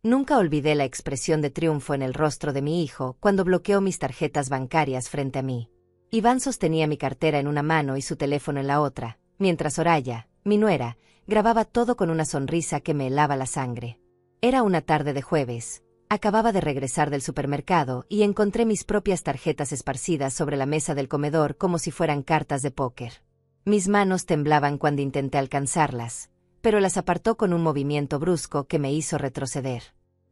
Nunca olvidé la expresión de triunfo en el rostro de mi hijo cuando bloqueó mis tarjetas bancarias frente a mí. Iván sostenía mi cartera en una mano y su teléfono en la otra, mientras Soraya, mi nuera, grababa todo con una sonrisa que me helaba la sangre. Era una tarde de jueves. Acababa de regresar del supermercado y encontré mis propias tarjetas esparcidas sobre la mesa del comedor como si fueran cartas de póker. Mis manos temblaban cuando intenté alcanzarlas, pero las apartó con un movimiento brusco que me hizo retroceder.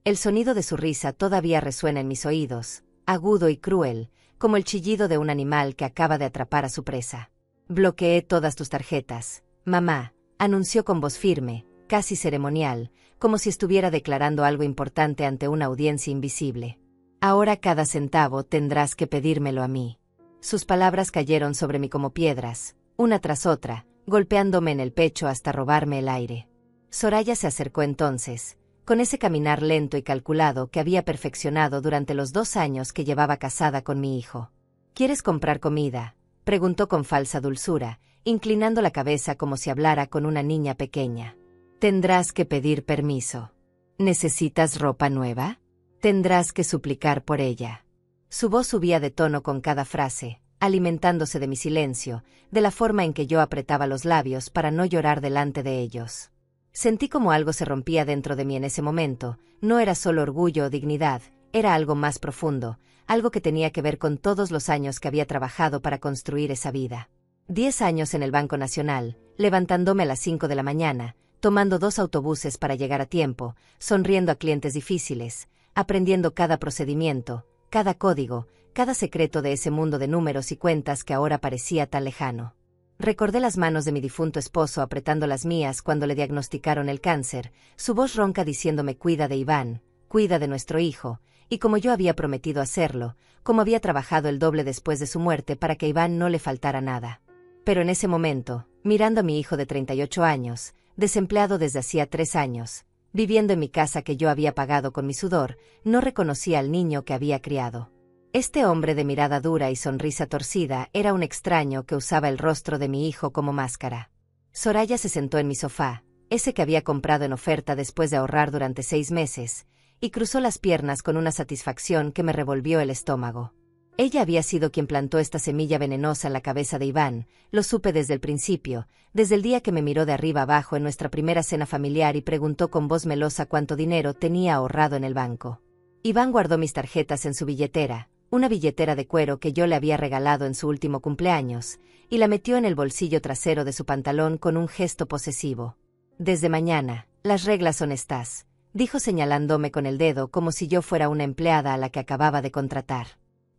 El sonido de su risa todavía resuena en mis oídos, agudo y cruel, como el chillido de un animal que acaba de atrapar a su presa. Bloqueé todas tus tarjetas, mamá, anunció con voz firme, casi ceremonial, como si estuviera declarando algo importante ante una audiencia invisible. Ahora cada centavo tendrás que pedírmelo a mí. Sus palabras cayeron sobre mí como piedras, una tras otra, golpeándome en el pecho hasta robarme el aire. Soraya se acercó entonces, con ese caminar lento y calculado que había perfeccionado durante los 2 años que llevaba casada con mi hijo. ¿Quieres comprar comida?, preguntó con falsa dulzura, inclinando la cabeza como si hablara con una niña pequeña. Tendrás que pedir permiso. ¿Necesitas ropa nueva? Tendrás que suplicar por ella. Su voz subía de tono con cada frase, alimentándose de mi silencio, de la forma en que yo apretaba los labios para no llorar delante de ellos. Sentí como algo se rompía dentro de mí en ese momento. No era solo orgullo o dignidad, era algo más profundo, algo que tenía que ver con todos los años que había trabajado para construir esa vida. 10 años en el Banco Nacional, levantándome a las 5 de la mañana, tomando 2 autobuses para llegar a tiempo, sonriendo a clientes difíciles, aprendiendo cada procedimiento, cada código, cada secreto de ese mundo de números y cuentas que ahora parecía tan lejano. Recordé las manos de mi difunto esposo apretando las mías cuando le diagnosticaron el cáncer, su voz ronca diciéndome cuida de Iván, cuida de nuestro hijo, y como yo había prometido hacerlo, como había trabajado el doble después de su muerte para que a Iván no le faltara nada. Pero en ese momento, mirando a mi hijo de 38 años, desempleado desde hacía 3 años, viviendo en mi casa que yo había pagado con mi sudor, no reconocía al niño que había criado. Este hombre de mirada dura y sonrisa torcida era un extraño que usaba el rostro de mi hijo como máscara. Soraya se sentó en mi sofá, ese que había comprado en oferta después de ahorrar durante 6 meses, y cruzó las piernas con una satisfacción que me revolvió el estómago. Ella había sido quien plantó esta semilla venenosa en la cabeza de Iván, lo supe desde el principio, desde el día que me miró de arriba abajo en nuestra primera cena familiar y preguntó con voz melosa cuánto dinero tenía ahorrado en el banco. Iván guardó mis tarjetas en su billetera, una billetera de cuero que yo le había regalado en su último cumpleaños, y la metió en el bolsillo trasero de su pantalón con un gesto posesivo. Desde mañana, las reglas son estas, dijo señalándome con el dedo como si yo fuera una empleada a la que acababa de contratar.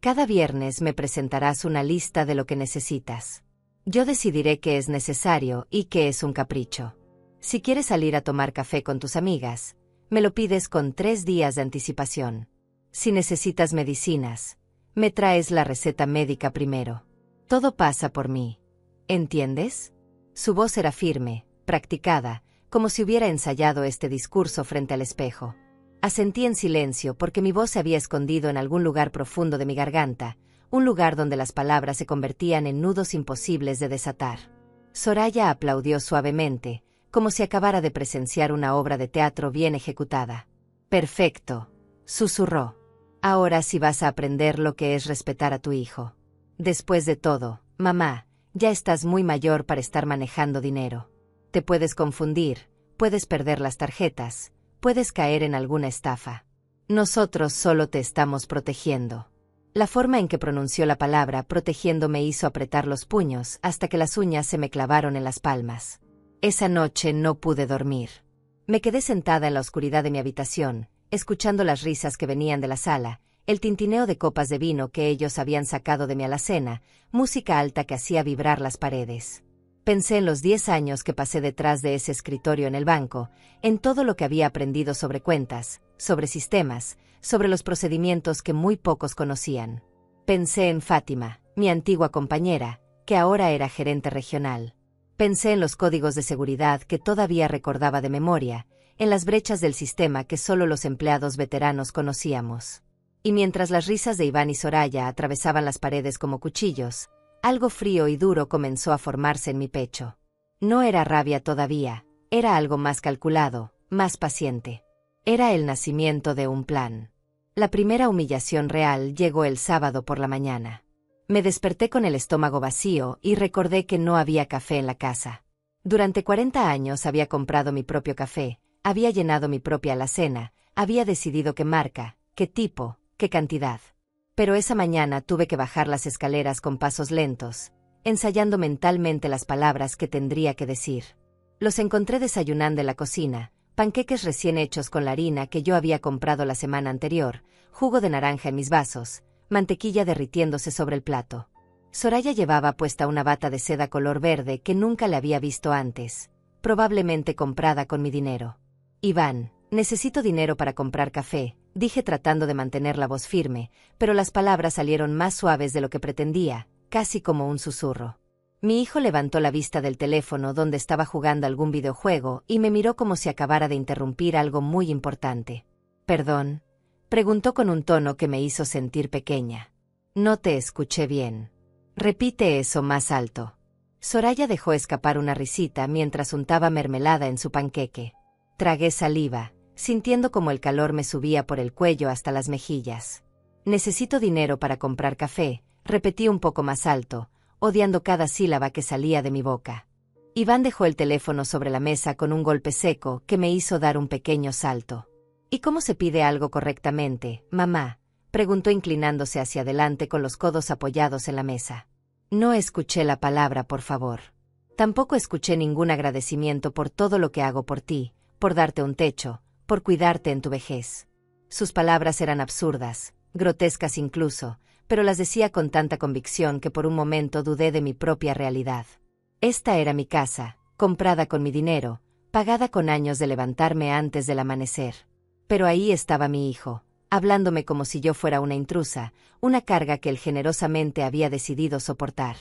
Cada viernes me presentarás una lista de lo que necesitas. Yo decidiré qué es necesario y qué es un capricho. Si quieres salir a tomar café con tus amigas, me lo pides con 3 días de anticipación. Si necesitas medicinas, me traes la receta médica primero. Todo pasa por mí. ¿Entiendes? Su voz era firme, practicada, como si hubiera ensayado este discurso frente al espejo. Asentí en silencio porque mi voz se había escondido en algún lugar profundo de mi garganta, un lugar donde las palabras se convertían en nudos imposibles de desatar. Soraya aplaudió suavemente, como si acabara de presenciar una obra de teatro bien ejecutada. «Perfecto», susurró. «Ahora sí vas a aprender lo que es respetar a tu hijo. Después de todo, mamá, ya estás muy mayor para estar manejando dinero. Te puedes confundir, puedes perder las tarjetas, puedes caer en alguna estafa. Nosotros solo te estamos protegiendo». La forma en que pronunció la palabra protegiendo me hizo apretar los puños hasta que las uñas se me clavaron en las palmas. Esa noche no pude dormir. Me quedé sentada en la oscuridad de mi habitación, escuchando las risas que venían de la sala, el tintineo de copas de vino que ellos habían sacado de mi alacena, música alta que hacía vibrar las paredes. Pensé en los 10 años que pasé detrás de ese escritorio en el banco, en todo lo que había aprendido sobre cuentas, sobre sistemas, sobre los procedimientos que muy pocos conocían. Pensé en Fátima, mi antigua compañera, que ahora era gerente regional. Pensé en los códigos de seguridad que todavía recordaba de memoria, en las brechas del sistema que solo los empleados veteranos conocíamos. Y mientras las risas de Iván y Soraya atravesaban las paredes como cuchillos, algo frío y duro comenzó a formarse en mi pecho. No era rabia todavía, era algo más calculado, más paciente. Era el nacimiento de un plan. La primera humillación real llegó el sábado por la mañana. Me desperté con el estómago vacío y recordé que no había café en la casa. Durante 40 años había comprado mi propio café, había llenado mi propia alacena, había decidido qué marca, qué tipo, qué cantidad. Pero esa mañana tuve que bajar las escaleras con pasos lentos, ensayando mentalmente las palabras que tendría que decir. Los encontré desayunando en la cocina, panqueques recién hechos con la harina que yo había comprado la semana anterior, jugo de naranja en mis vasos, mantequilla derritiéndose sobre el plato. Soraya llevaba puesta una bata de seda color verde que nunca le había visto antes, probablemente comprada con mi dinero. Iván, necesito dinero para comprar café, dije tratando de mantener la voz firme, pero las palabras salieron más suaves de lo que pretendía, casi como un susurro. Mi hijo levantó la vista del teléfono donde estaba jugando algún videojuego y me miró como si acabara de interrumpir algo muy importante. «¿Perdón?», preguntó con un tono que me hizo sentir pequeña. «No te escuché bien. Repite eso más alto». Soraya dejó escapar una risita mientras untaba mermelada en su panqueque. Tragué saliva, sintiendo como el calor me subía por el cuello hasta las mejillas. «Necesito dinero para comprar café», repetí un poco más alto, odiando cada sílaba que salía de mi boca. Iván dejó el teléfono sobre la mesa con un golpe seco que me hizo dar un pequeño salto. «¿Y cómo se pide algo correctamente, mamá?», preguntó inclinándose hacia adelante con los codos apoyados en la mesa. No escuché la palabra por favor. Tampoco escuché ningún agradecimiento por todo lo que hago por ti, por darte un techo, por cuidarte en tu vejez. Sus palabras eran absurdas, grotescas incluso, pero las decía con tanta convicción que por un momento dudé de mi propia realidad. Esta era mi casa, comprada con mi dinero, pagada con años de levantarme antes del amanecer. Pero ahí estaba mi hijo, hablándome como si yo fuera una intrusa, una carga que él generosamente había decidido soportar.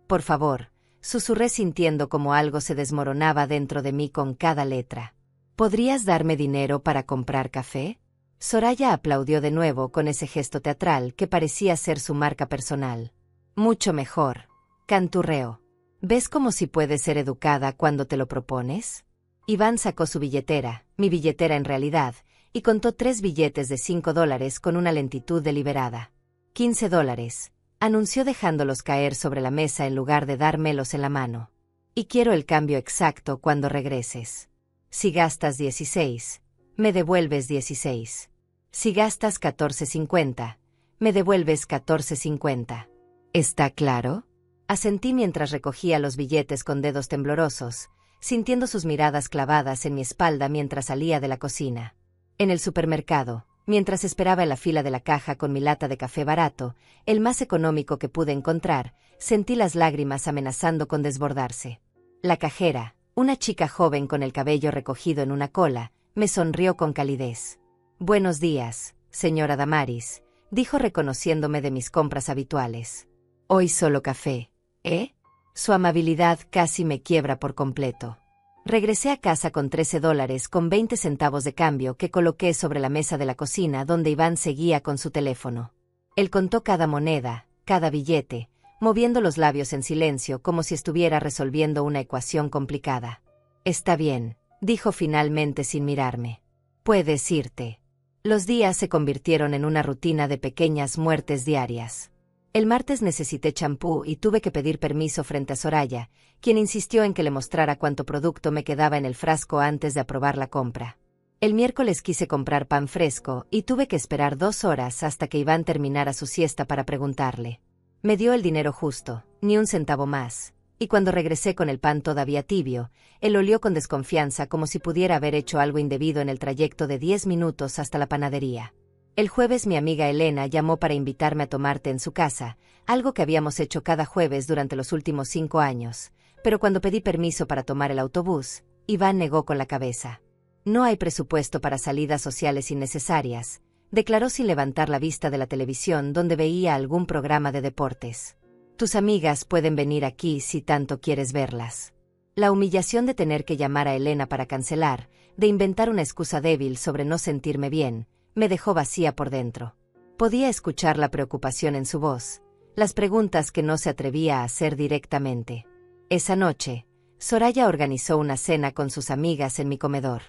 «Por favor», susurré sintiendo como algo se desmoronaba dentro de mí con cada letra. «¿Podrías darme dinero para comprar café?». Soraya aplaudió de nuevo con ese gesto teatral que parecía ser su marca personal. «Mucho mejor», canturreó. «¿Ves cómo si puedes ser educada cuando te lo propones?». Iván sacó su billetera, mi billetera en realidad, y contó 3 billetes de $5 con una lentitud deliberada. $15, anunció dejándolos caer sobre la mesa en lugar de dármelos en la mano. «Y quiero el cambio exacto cuando regreses. Si gastas 16, me devuelves 16. Si gastas 14.50, me devuelves 14.50. ¿Está claro?». Asentí mientras recogía los billetes con dedos temblorosos, sintiendo sus miradas clavadas en mi espalda mientras salía de la cocina. En el supermercado, mientras esperaba en la fila de la caja con mi lata de café barato, el más económico que pude encontrar, sentí las lágrimas amenazando con desbordarse. La cajera, una chica joven con el cabello recogido en una cola, me sonrió con calidez. «Buenos días, señora Damaris», dijo reconociéndome de mis compras habituales. «Hoy solo café, ¿eh?». Su amabilidad casi me quiebra por completo. Regresé a casa con $13 con 20 centavos de cambio que coloqué sobre la mesa de la cocina donde Iván seguía con su teléfono. Él contó cada moneda, cada billete, moviendo los labios en silencio como si estuviera resolviendo una ecuación complicada. «Está bien», dijo finalmente sin mirarme. «Puedes irte». Los días se convirtieron en una rutina de pequeñas muertes diarias. El martes necesité champú y tuve que pedir permiso frente a Soraya, quien insistió en que le mostrara cuánto producto me quedaba en el frasco antes de aprobar la compra. El miércoles quise comprar pan fresco y tuve que esperar 2 horas hasta que Iván terminara su siesta para preguntarle. Me dio el dinero justo, ni un centavo más, y cuando regresé con el pan todavía tibio, él olió con desconfianza como si pudiera haber hecho algo indebido en el trayecto de 10 minutos hasta la panadería. El jueves mi amiga Elena llamó para invitarme a tomar té en su casa, algo que habíamos hecho cada jueves durante los últimos 5 años, pero cuando pedí permiso para tomar el autobús, Iván negó con la cabeza. «No hay presupuesto para salidas sociales innecesarias», declaró sin levantar la vista de la televisión donde veía algún programa de deportes. «Tus amigas pueden venir aquí si tanto quieres verlas». La humillación de tener que llamar a Elena para cancelar, de inventar una excusa débil sobre no sentirme bien, me dejó vacía por dentro. Podía escuchar la preocupación en su voz, las preguntas que no se atrevía a hacer directamente. Esa noche, Soraya organizó una cena con sus amigas en mi comedor.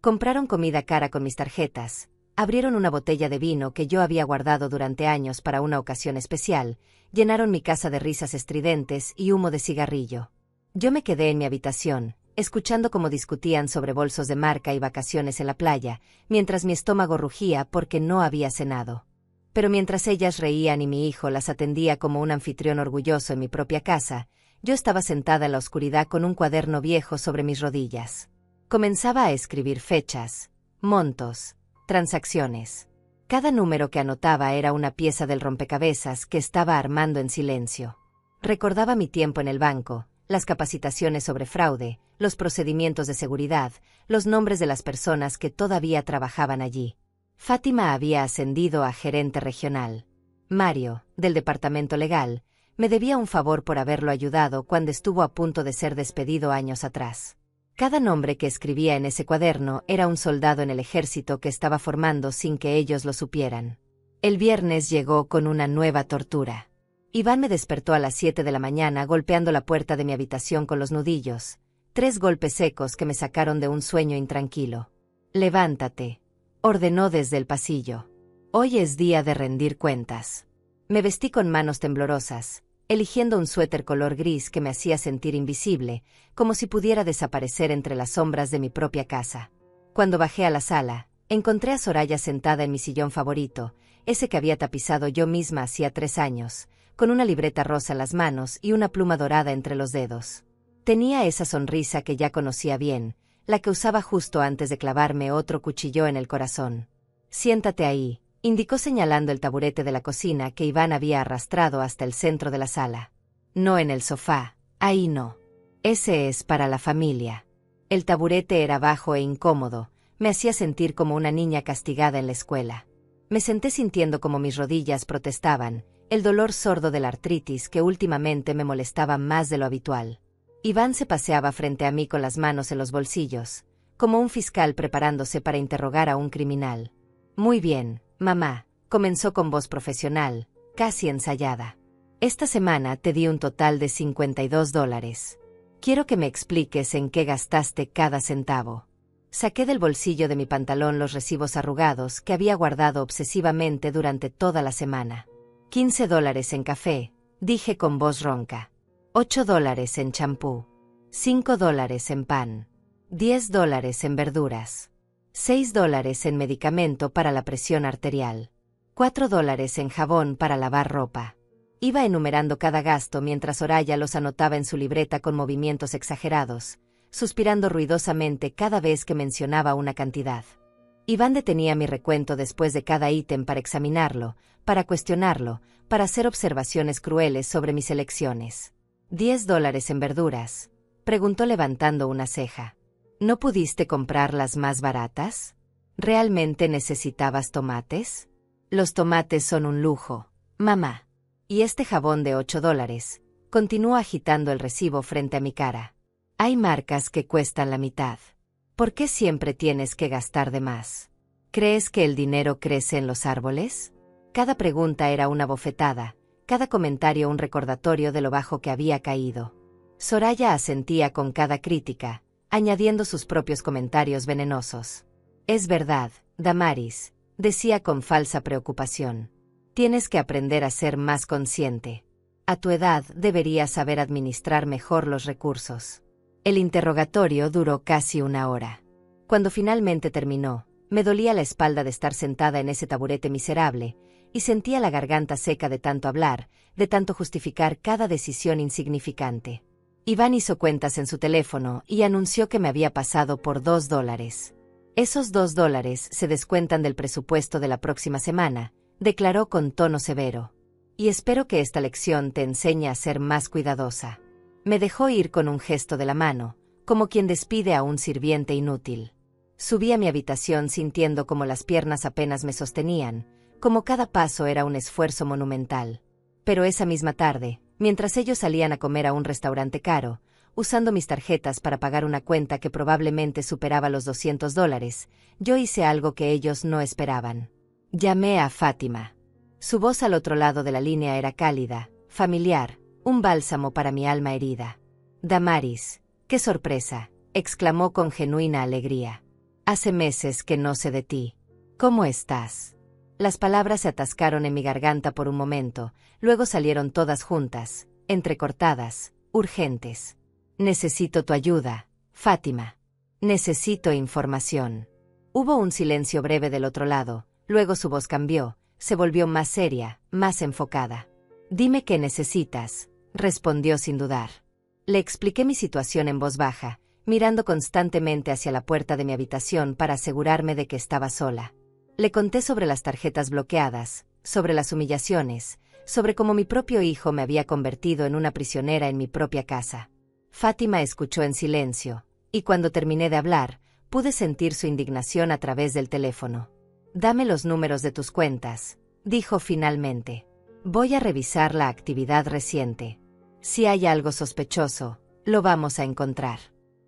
Compraron comida cara con mis tarjetas, abrieron una botella de vino que yo había guardado durante años para una ocasión especial, llenaron mi casa de risas estridentes y humo de cigarrillo. Yo me quedé en mi habitación, escuchando cómo discutían sobre bolsos de marca y vacaciones en la playa, mientras mi estómago rugía porque no había cenado. Pero mientras ellas reían y mi hijo las atendía como un anfitrión orgulloso en mi propia casa, yo estaba sentada en la oscuridad con un cuaderno viejo sobre mis rodillas. Comenzaba a escribir fechas, montos, transacciones. Cada número que anotaba era una pieza del rompecabezas que estaba armando en silencio. Recordaba mi tiempo en el banco, las capacitaciones sobre fraude, los procedimientos de seguridad, los nombres de las personas que todavía trabajaban allí. Fátima había ascendido a gerente regional. Mario, del departamento legal, me debía un favor por haberlo ayudado cuando estuvo a punto de ser despedido años atrás. Cada nombre que escribía en ese cuaderno era un soldado en el ejército que estaba formando sin que ellos lo supieran. El viernes llegó con una nueva tortura. Iván me despertó a las 7 de la mañana golpeando la puerta de mi habitación con los nudillos, 3 golpes secos que me sacaron de un sueño intranquilo. «Levántate», ordenó desde el pasillo. «Hoy es día de rendir cuentas». Me vestí con manos temblorosas, eligiendo un suéter color gris que me hacía sentir invisible, como si pudiera desaparecer entre las sombras de mi propia casa. Cuando bajé a la sala, encontré a Soraya sentada en mi sillón favorito, ese que había tapizado yo misma hacía 3 años, con una libreta rosa en las manos y una pluma dorada entre los dedos. Tenía esa sonrisa que ya conocía bien, la que usaba justo antes de clavarme otro cuchillo en el corazón. «Siéntate ahí», indicó señalando el taburete de la cocina que Iván había arrastrado hasta el centro de la sala. «No en el sofá, ahí no. Ese es para la familia». El taburete era bajo e incómodo, me hacía sentir como una niña castigada en la escuela. Me senté sintiendo como mis rodillas protestaban, el dolor sordo de la artritis que últimamente me molestaba más de lo habitual. Iván se paseaba frente a mí con las manos en los bolsillos, como un fiscal preparándose para interrogar a un criminal. «Muy bien, mamá», comenzó con voz profesional, casi ensayada. «Esta semana te di un total de $52. Quiero que me expliques en qué gastaste cada centavo». Saqué del bolsillo de mi pantalón los recibos arrugados que había guardado obsesivamente durante toda la semana. $15 en café, dije con voz ronca. $8 en champú. $5 en pan. $10 en verduras. $6 en medicamento para la presión arterial. $4 en jabón para lavar ropa. Iba enumerando cada gasto mientras Soraya los anotaba en su libreta con movimientos exagerados, suspirando ruidosamente cada vez que mencionaba una cantidad. Iván detenía mi recuento después de cada ítem para examinarlo, para cuestionarlo, para hacer observaciones crueles sobre mis elecciones. $10 en verduras, preguntó levantando una ceja. ¿No pudiste comprar las más baratas? ¿Realmente necesitabas tomates? Los tomates son un lujo, mamá. Y este jabón de $8, continuó agitando el recibo frente a mi cara. Hay marcas que cuestan la mitad. ¿Por qué siempre tienes que gastar de más? ¿Crees que el dinero crece en los árboles? Cada pregunta era una bofetada, cada comentario un recordatorio de lo bajo que había caído. Soraya asentía con cada crítica, añadiendo sus propios comentarios venenosos. «Es verdad, Damaris», decía con falsa preocupación. «Tienes que aprender a ser más consciente. A tu edad deberías saber administrar mejor los recursos». El interrogatorio duró casi 1 hora. Cuando finalmente terminó, me dolía la espalda de estar sentada en ese taburete miserable, y sentía la garganta seca de tanto hablar, de tanto justificar cada decisión insignificante. Iván hizo cuentas en su teléfono y anunció que me había pasado por $2. «Esos $2 se descuentan del presupuesto de la próxima semana», declaró con tono severo. «Y espero que esta lección te enseñe a ser más cuidadosa». Me dejó ir con un gesto de la mano, como quien despide a un sirviente inútil. Subí a mi habitación sintiendo como las piernas apenas me sostenían, como cada paso era un esfuerzo monumental. Pero esa misma tarde, mientras ellos salían a comer a un restaurante caro, usando mis tarjetas para pagar una cuenta que probablemente superaba los $200, yo hice algo que ellos no esperaban. Llamé a Fátima. Su voz al otro lado de la línea era cálida, familiar, un bálsamo para mi alma herida. «Damaris, qué sorpresa», exclamó con genuina alegría. Hace meses que no sé de ti. ¿Cómo estás? Las palabras se atascaron en mi garganta por un momento, luego salieron todas juntas, entrecortadas, urgentes. Necesito tu ayuda, Fátima. Necesito información. Hubo un silencio breve del otro lado, luego su voz cambió, se volvió más seria, más enfocada. Dime qué necesitas, respondió sin dudar. Le expliqué mi situación en voz baja, mirando constantemente hacia la puerta de mi habitación para asegurarme de que estaba sola. Le conté sobre las tarjetas bloqueadas, sobre las humillaciones, sobre cómo mi propio hijo me había convertido en una prisionera en mi propia casa. Fátima escuchó en silencio, y cuando terminé de hablar, pude sentir su indignación a través del teléfono. Dame los números de tus cuentas, dijo finalmente. Voy a revisar la actividad reciente. Si hay algo sospechoso, lo vamos a encontrar.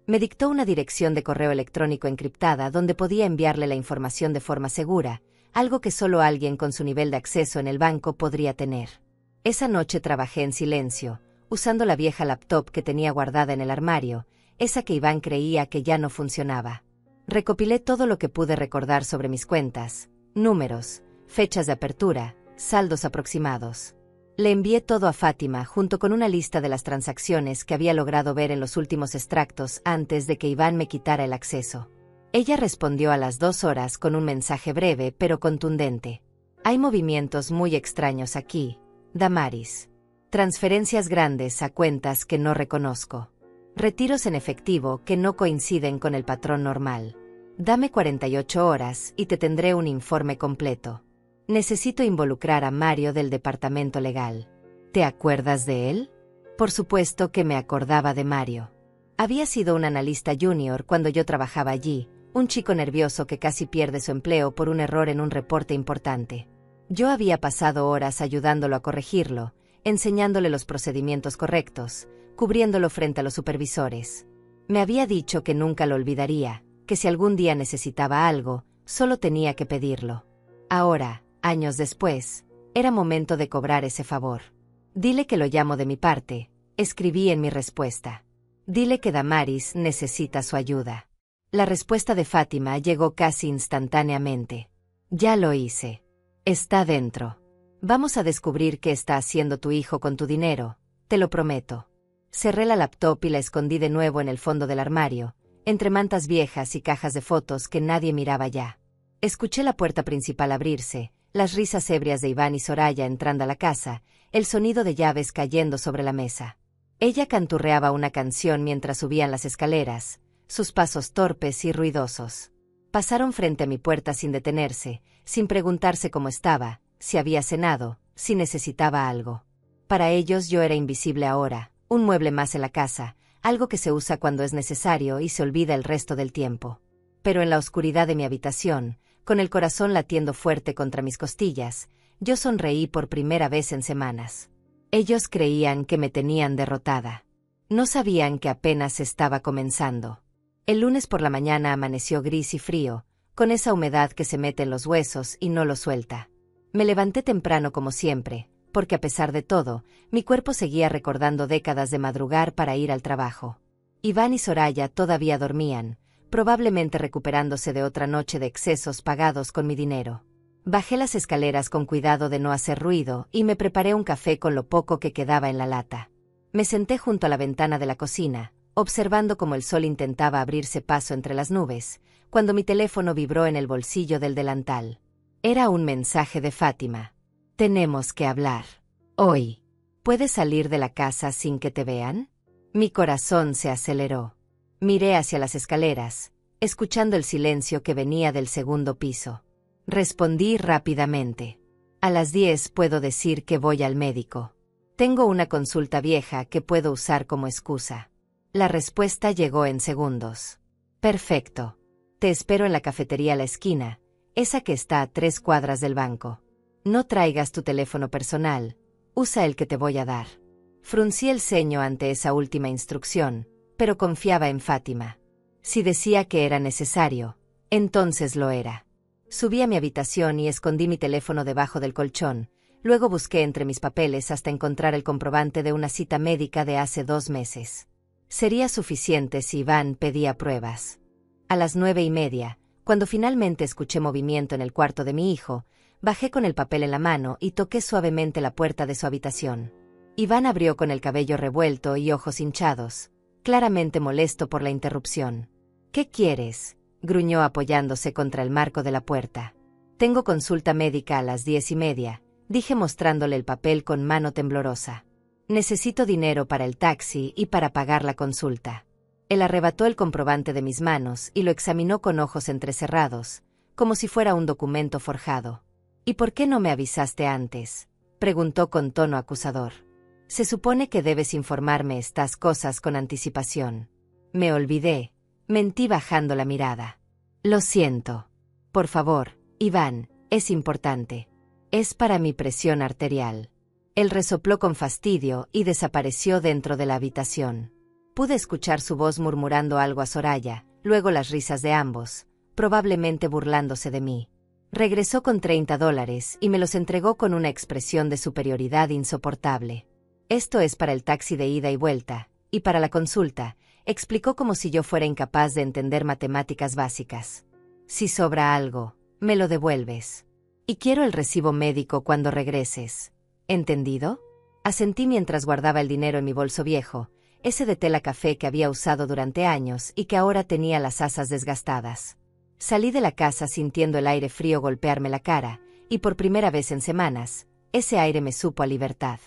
Me dictó una dirección de correo electrónico encriptada donde podía enviarle la información de forma segura, algo que solo alguien con su nivel de acceso en el banco podría tener. Esa noche trabajé en silencio, usando la vieja laptop que tenía guardada en el armario, esa que Iván creía que ya no funcionaba. Recopilé todo lo que pude recordar sobre mis cuentas, números, fechas de apertura, saldos aproximados. Le envié todo a Fátima junto con una lista de las transacciones que había logrado ver en los últimos extractos antes de que Iván me quitara el acceso. Ella respondió a las 2 horas con un mensaje breve pero contundente. Hay movimientos muy extraños aquí, Damaris. Transferencias grandes a cuentas que no reconozco. Retiros en efectivo que no coinciden con el patrón normal. Dame 48 horas y te tendré un informe completo. Necesito involucrar a Mario del departamento legal. ¿Te acuerdas de él? Por supuesto que me acordaba de Mario. Había sido un analista junior cuando yo trabajaba allí, un chico nervioso que casi pierde su empleo por un error en un reporte importante. Yo había pasado horas ayudándolo a corregirlo, enseñándole los procedimientos correctos, cubriéndolo frente a los supervisores. Me había dicho que nunca lo olvidaría, que si algún día necesitaba algo, solo tenía que pedirlo. Ahora, años después, era momento de cobrar ese favor. Dile que lo llamo de mi parte, escribí en mi respuesta. Dile que Damaris necesita su ayuda. La respuesta de Fátima llegó casi instantáneamente. Ya lo hice. Está dentro. Vamos a descubrir qué está haciendo tu hijo con tu dinero, te lo prometo. Cerré la laptop y la escondí de nuevo en el fondo del armario, entre mantas viejas y cajas de fotos que nadie miraba ya. Escuché la puerta principal abrirse, las risas ebrias de Iván y Soraya entrando a la casa, el sonido de llaves cayendo sobre la mesa. Ella canturreaba una canción mientras subían las escaleras, sus pasos torpes y ruidosos. Pasaron frente a mi puerta sin detenerse, sin preguntarse cómo estaba, si había cenado, si necesitaba algo. Para ellos yo era invisible ahora, un mueble más en la casa, algo que se usa cuando es necesario y se olvida el resto del tiempo. Pero en la oscuridad de mi habitación, con el corazón latiendo fuerte contra mis costillas, yo sonreí por primera vez en semanas. Ellos creían que me tenían derrotada. No sabían que apenas estaba comenzando. El lunes por la mañana amaneció gris y frío, con esa humedad que se mete en los huesos y no lo suelta. Me levanté temprano como siempre, porque a pesar de todo, mi cuerpo seguía recordando décadas de madrugar para ir al trabajo. Iván y Soraya todavía dormían, probablemente recuperándose de otra noche de excesos pagados con mi dinero. Bajé las escaleras con cuidado de no hacer ruido y me preparé un café con lo poco que quedaba en la lata. Me senté junto a la ventana de la cocina, observando cómo el sol intentaba abrirse paso entre las nubes, cuando mi teléfono vibró en el bolsillo del delantal. Era un mensaje de Fátima. Tenemos que hablar. Hoy. ¿Puedes salir de la casa sin que te vean? Mi corazón se aceleró. Miré hacia las escaleras, escuchando el silencio que venía del segundo piso. Respondí rápidamente. A las 10 puedo decir que voy al médico. Tengo una consulta vieja que puedo usar como excusa. La respuesta llegó en segundos. Perfecto. Te espero en la cafetería a la esquina, esa que está a 3 cuadras del banco. No traigas tu teléfono personal, usa el que te voy a dar. Fruncí el ceño ante esa última instrucción, pero confiaba en Fátima. Si decía que era necesario, entonces lo era. Subí a mi habitación y escondí mi teléfono debajo del colchón, luego busqué entre mis papeles hasta encontrar el comprobante de una cita médica de hace 2 meses. Sería suficiente si Iván pedía pruebas. A las 9:30, Cuando finalmente escuché movimiento en el cuarto de mi hijo, bajé con el papel en la mano y toqué suavemente la puerta de su habitación. Iván abrió con el cabello revuelto y ojos hinchados, claramente molesto por la interrupción. «¿Qué quieres?», gruñó apoyándose contra el marco de la puerta. «Tengo consulta médica a las 10:30», dije mostrándole el papel con mano temblorosa. «Necesito dinero para el taxi y para pagar la consulta». Él arrebató el comprobante de mis manos y lo examinó con ojos entrecerrados, como si fuera un documento forjado. «¿Y por qué no me avisaste antes?», preguntó con tono acusador. «Se supone que debes informarme estas cosas con anticipación». Me olvidé, mentí bajando la mirada. «Lo siento. Por favor, Iván, es importante. Es para mi presión arterial». Él resopló con fastidio y desapareció dentro de la habitación. Pude escuchar su voz murmurando algo a Soraya, luego las risas de ambos, probablemente burlándose de mí. Regresó con $30 y me los entregó con una expresión de superioridad insoportable. «Esto es para el taxi de ida y vuelta, y para la consulta», explicó como si yo fuera incapaz de entender matemáticas básicas. «Si sobra algo, me lo devuelves. Y quiero el recibo médico cuando regreses. ¿Entendido?». Asentí mientras guardaba el dinero en mi bolso viejo, ese de tela café que había usado durante años y que ahora tenía las asas desgastadas. Salí de la casa sintiendo el aire frío golpearme la cara, y por primera vez en semanas, ese aire me supo a libertad.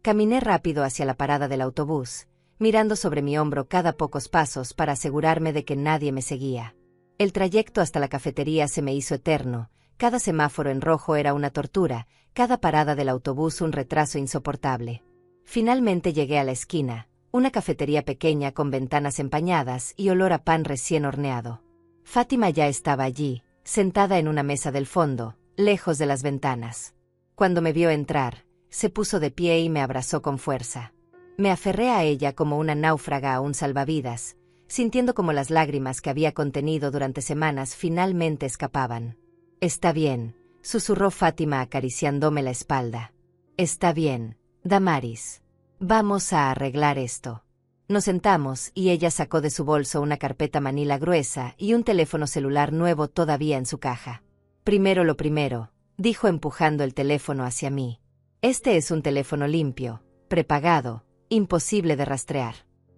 Caminé rápido hacia la parada del autobús, mirando sobre mi hombro cada pocos pasos para asegurarme de que nadie me seguía. El trayecto hasta la cafetería se me hizo eterno, cada semáforo en rojo era una tortura, cada parada del autobús un retraso insoportable. Finalmente llegué a la esquina, una cafetería pequeña con ventanas empañadas y olor a pan recién horneado. Fátima ya estaba allí, sentada en una mesa del fondo, lejos de las ventanas. Cuando me vio entrar, se puso de pie y me abrazó con fuerza. Me aferré a ella como una náufraga a un salvavidas, sintiendo como las lágrimas que había contenido durante semanas finalmente escapaban. «Está bien», susurró Fátima acariciándome la espalda. «Está bien, Damaris. Vamos a arreglar esto». Nos sentamos y ella sacó de su bolso una carpeta manila gruesa y un teléfono celular nuevo todavía en su caja. «Primero lo primero», dijo empujando el teléfono hacia mí. «Este es un teléfono limpio, prepagado, imposible de rastrear.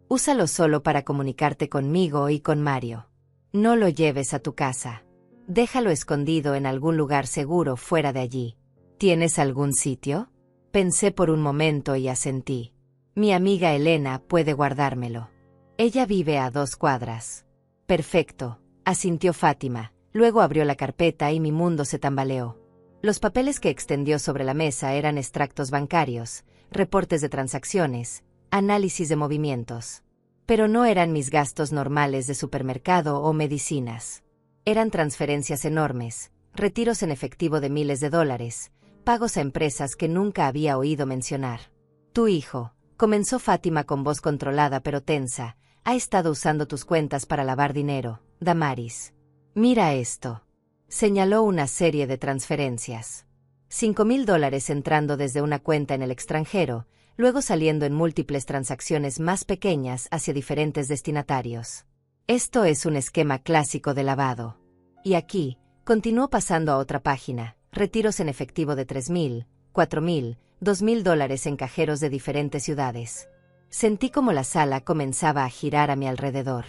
Úsalo solo para comunicarte conmigo y con Mario. No lo lleves a tu casa. Déjalo escondido en algún lugar seguro fuera de allí. ¿Tienes algún sitio?». Pensé por un momento y asentí. «Mi amiga Elena puede guardármelo. Ella vive a 2 cuadras». «Perfecto», asintió Fátima, luego abrió la carpeta y mi mundo se tambaleó. Los papeles que extendió sobre la mesa eran extractos bancarios, reportes de transacciones, análisis de movimientos. Pero no eran mis gastos normales de supermercado o medicinas. Eran transferencias enormes, retiros en efectivo de miles de dólares, pagos a empresas que nunca había oído mencionar. «Tu hijo», comenzó Fátima con voz controlada pero tensa, «ha estado usando tus cuentas para lavar dinero, Damaris. Mira esto». Señaló una serie de transferencias. $5,000 entrando desde una cuenta en el extranjero, luego saliendo en múltiples transacciones más pequeñas hacia diferentes destinatarios. «Esto es un esquema clásico de lavado». Y aquí, continuó pasando a otra página, retiros en efectivo de $3,000, $4,000, $2,000 en cajeros de diferentes ciudades. Sentí como la sala comenzaba a girar a mi alrededor.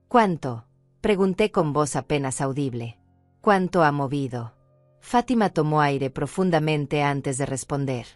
«¿Cuánto?», pregunté con voz apenas audible. «¿Cuánto ha movido?». Fátima tomó aire profundamente antes de responder.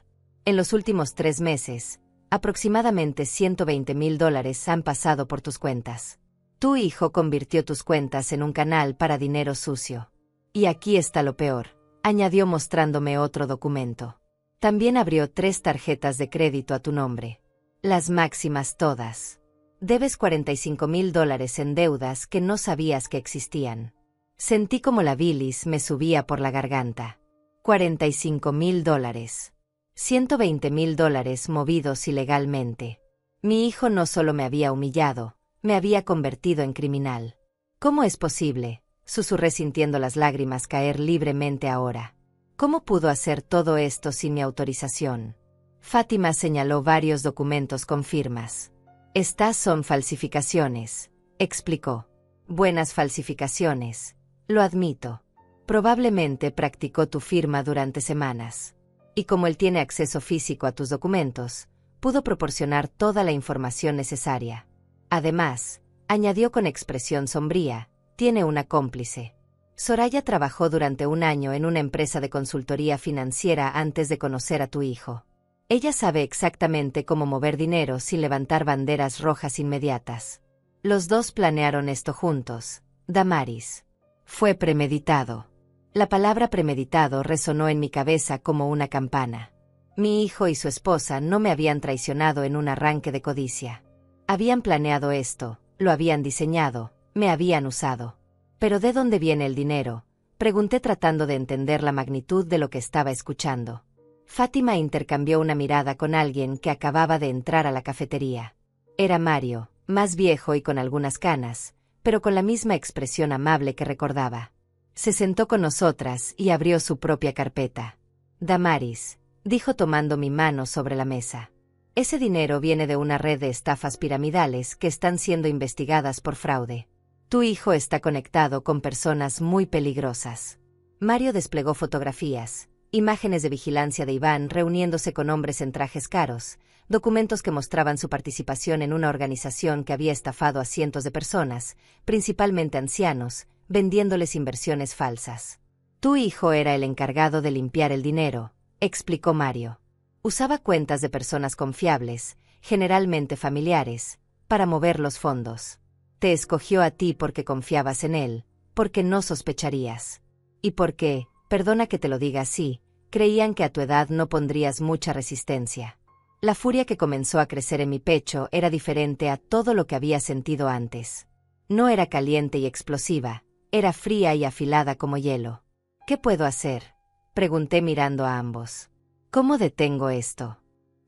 «En los últimos 3 meses, aproximadamente $120,000 han pasado por tus cuentas. Tu hijo convirtió tus cuentas en un canal para dinero sucio. Y aquí está lo peor», añadió mostrándome otro documento. «También abrió 3 tarjetas de crédito a tu nombre. Las máximas todas. Debes $45,000 en deudas que no sabías que existían». Sentí como la bilis me subía por la garganta. $45,000. $120,000 movidos ilegalmente. Mi hijo no solo me había humillado, me había convertido en criminal. «¿Cómo es posible?», susurré sintiendo las lágrimas caer libremente ahora. «¿Cómo pudo hacer todo esto sin mi autorización?». Fátima señaló varios documentos con firmas. «Estas son falsificaciones», explicó. «Buenas falsificaciones. Lo admito. Probablemente practicó tu firma durante semanas. Y como él tiene acceso físico a tus documentos, pudo proporcionar toda la información necesaria. Además, añadió con expresión sombría, tiene una cómplice. Soraya trabajó durante un año en una empresa de consultoría financiera antes de conocer a tu hijo. Ella sabe exactamente cómo mover dinero sin levantar banderas rojas inmediatas. Los dos planearon esto juntos, Damaris. Fue premeditado. La palabra premeditado resonó en mi cabeza como una campana. Mi hijo y su esposa no me habían traicionado en un arranque de codicia. Habían planeado esto, lo habían diseñado, me habían usado. ¿Pero de dónde viene el dinero?, pregunté tratando de entender la magnitud de lo que estaba escuchando. Fátima intercambió una mirada con alguien que acababa de entrar a la cafetería. Era Mario, más viejo y con algunas canas, pero con la misma expresión amable que recordaba. Se sentó con nosotras y abrió su propia carpeta. Damaris, dijo tomando mi mano sobre la mesa. Ese dinero viene de una red de estafas piramidales que están siendo investigadas por fraude. Tu hijo está conectado con personas muy peligrosas. Mario desplegó fotografías, imágenes de vigilancia de Iván reuniéndose con hombres en trajes caros, documentos que mostraban su participación en una organización que había estafado a cientos de personas, principalmente ancianos, vendiéndoles inversiones falsas. Tu hijo era el encargado de limpiar el dinero, explicó Mario. Usaba cuentas de personas confiables, generalmente familiares, para mover los fondos. Te escogió a ti porque confiabas en él, porque no sospecharías. Y porque, perdona que te lo diga así, creían que a tu edad no pondrías mucha resistencia. La furia que comenzó a crecer en mi pecho era diferente a todo lo que había sentido antes. No era caliente y explosiva, era fría y afilada como hielo. ¿Qué puedo hacer?, pregunté mirando a ambos. ¿Cómo detengo esto?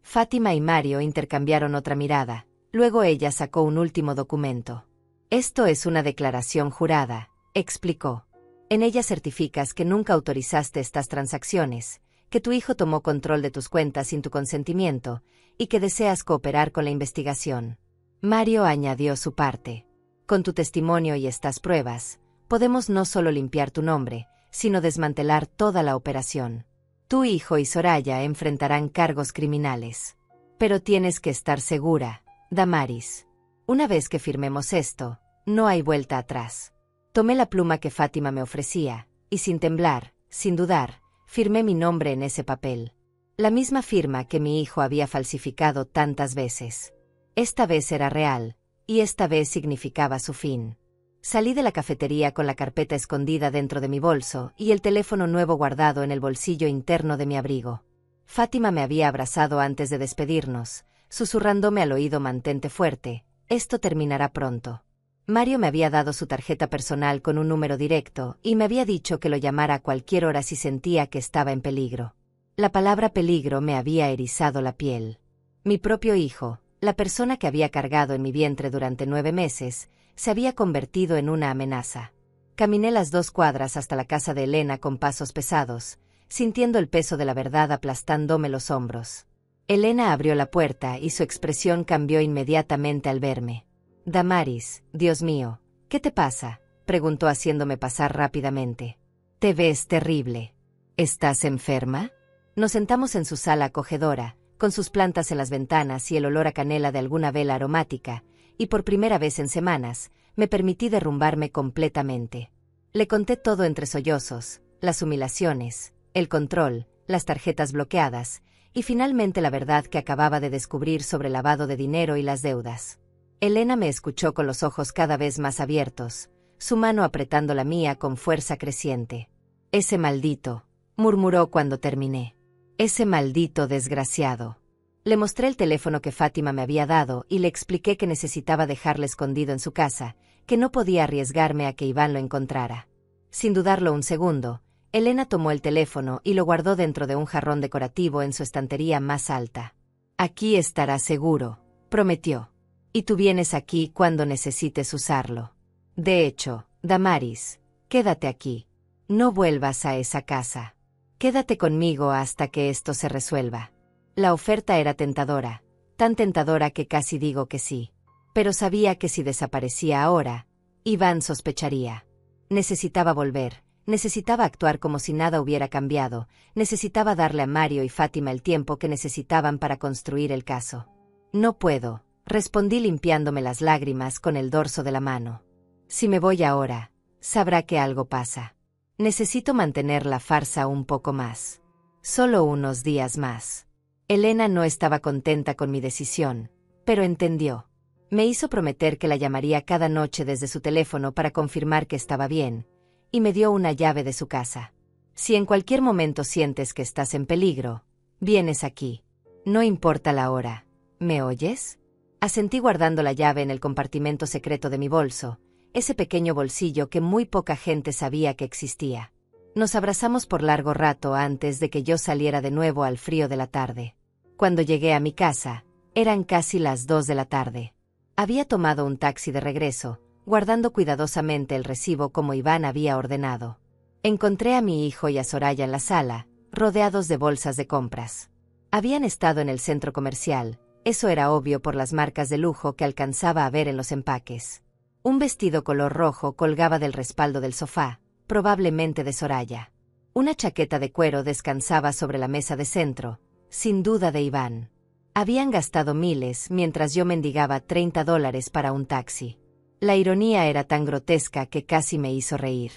Fátima y Mario intercambiaron otra mirada, luego ella sacó un último documento. Esto es una declaración jurada, explicó. En ella certificas que nunca autorizaste estas transacciones, que tu hijo tomó control de tus cuentas sin tu consentimiento, y que deseas cooperar con la investigación. Mario añadió su parte. Con tu testimonio y estas pruebas, podemos no solo limpiar tu nombre, sino desmantelar toda la operación. Tu hijo y Soraya enfrentarán cargos criminales. Pero tienes que estar segura, Damaris. Una vez que firmemos esto, no hay vuelta atrás. Tomé la pluma que Fátima me ofrecía, y sin temblar, sin dudar, firmé mi nombre en ese papel. La misma firma que mi hijo había falsificado tantas veces. Esta vez era real, y esta vez significaba su fin. Salí de la cafetería con la carpeta escondida dentro de mi bolso y el teléfono nuevo guardado en el bolsillo interno de mi abrigo. Fátima me había abrazado antes de despedirnos, susurrándome al oído: mantente fuerte, esto terminará pronto. Mario me había dado su tarjeta personal con un número directo y me había dicho que lo llamara a cualquier hora si sentía que estaba en peligro. La palabra peligro me había erizado la piel. Mi propio hijo, la persona que había cargado en mi vientre durante 9 meses, se había convertido en una amenaza. Caminé las 2 cuadras hasta la casa de Elena con pasos pesados, sintiendo el peso de la verdad aplastándome los hombros. Elena abrió la puerta y su expresión cambió inmediatamente al verme. Damaris, Dios mío, ¿qué te pasa?, preguntó haciéndome pasar rápidamente. Te ves terrible. ¿Estás enferma? Nos sentamos en su sala acogedora, con sus plantas en las ventanas y el olor a canela de alguna vela aromática, y por primera vez en semanas, me permití derrumbarme completamente. Le conté todo entre sollozos, las humillaciones, el control, las tarjetas bloqueadas, y finalmente la verdad que acababa de descubrir sobre el lavado de dinero y las deudas. Elena me escuchó con los ojos cada vez más abiertos, su mano apretando la mía con fuerza creciente. Ese maldito, murmuró cuando terminé. Ese maldito desgraciado. Le mostré el teléfono que Fátima me había dado y le expliqué que necesitaba dejarlo escondido en su casa, que no podía arriesgarme a que Iván lo encontrara. Sin dudarlo un segundo, Elena tomó el teléfono y lo guardó dentro de un jarrón decorativo en su estantería más alta. Aquí estará seguro, prometió. Y tú vienes aquí cuando necesites usarlo. De hecho, Damaris, quédate aquí. No vuelvas a esa casa. Quédate conmigo hasta que esto se resuelva. La oferta era tentadora, tan tentadora que casi digo que sí. Pero sabía que si desaparecía ahora, Iván sospecharía. Necesitaba volver, necesitaba actuar como si nada hubiera cambiado, necesitaba darle a Mario y Fátima el tiempo que necesitaban para construir el caso. No puedo, respondí limpiándome las lágrimas con el dorso de la mano. Si me voy ahora, sabrá que algo pasa. Necesito mantener la farsa un poco más. Solo unos días más. Elena no estaba contenta con mi decisión, pero entendió. Me hizo prometer que la llamaría cada noche desde su teléfono para confirmar que estaba bien, y me dio una llave de su casa. Si en cualquier momento sientes que estás en peligro, vienes aquí. No importa la hora. ¿Me oyes? Asentí guardando la llave en el compartimento secreto de mi bolso, ese pequeño bolsillo que muy poca gente sabía que existía. Nos abrazamos por largo rato antes de que yo saliera de nuevo al frío de la tarde. Cuando llegué a mi casa, eran casi las 2 de la tarde. Había tomado un taxi de regreso, guardando cuidadosamente el recibo como Iván había ordenado. Encontré a mi hijo y a Soraya en la sala, rodeados de bolsas de compras. Habían estado en el centro comercial, eso era obvio por las marcas de lujo que alcanzaba a ver en los empaques. Un vestido color rojo colgaba del respaldo del sofá, probablemente de Soraya. Una chaqueta de cuero descansaba sobre la mesa de centro, sin duda de Iván. Habían gastado miles mientras yo mendigaba $30 para un taxi. La ironía era tan grotesca que casi me hizo reír.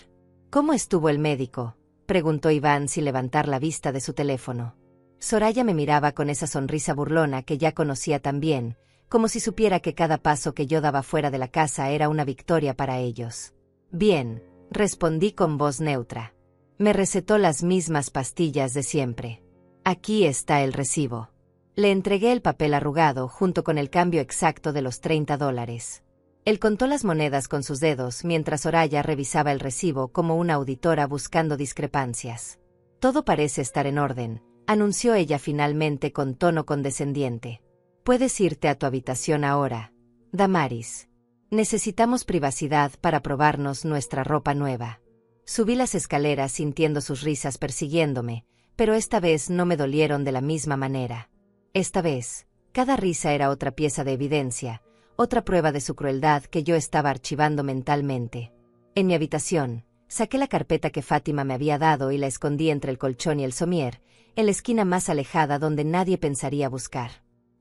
¿Cómo estuvo el médico?, preguntó Iván sin levantar la vista de su teléfono. Soraya me miraba con esa sonrisa burlona que ya conocía tan bien, como si supiera que cada paso que yo daba fuera de la casa era una victoria para ellos. Bien, respondí con voz neutra. Me recetó las mismas pastillas de siempre. Aquí está el recibo. Le entregué el papel arrugado junto con el cambio exacto de los $30. Él contó las monedas con sus dedos mientras Soraya revisaba el recibo como una auditora buscando discrepancias. Todo parece estar en orden, anunció ella finalmente con tono condescendiente. Puedes irte a tu habitación ahora, Damaris. Necesitamos privacidad para probarnos nuestra ropa nueva. Subí las escaleras sintiendo sus risas persiguiéndome, pero esta vez no me dolieron de la misma manera. Esta vez, cada risa era otra pieza de evidencia, otra prueba de su crueldad que yo estaba archivando mentalmente. En mi habitación, saqué la carpeta que Fátima me había dado y la escondí entre el colchón y el somier, en la esquina más alejada donde nadie pensaría buscar.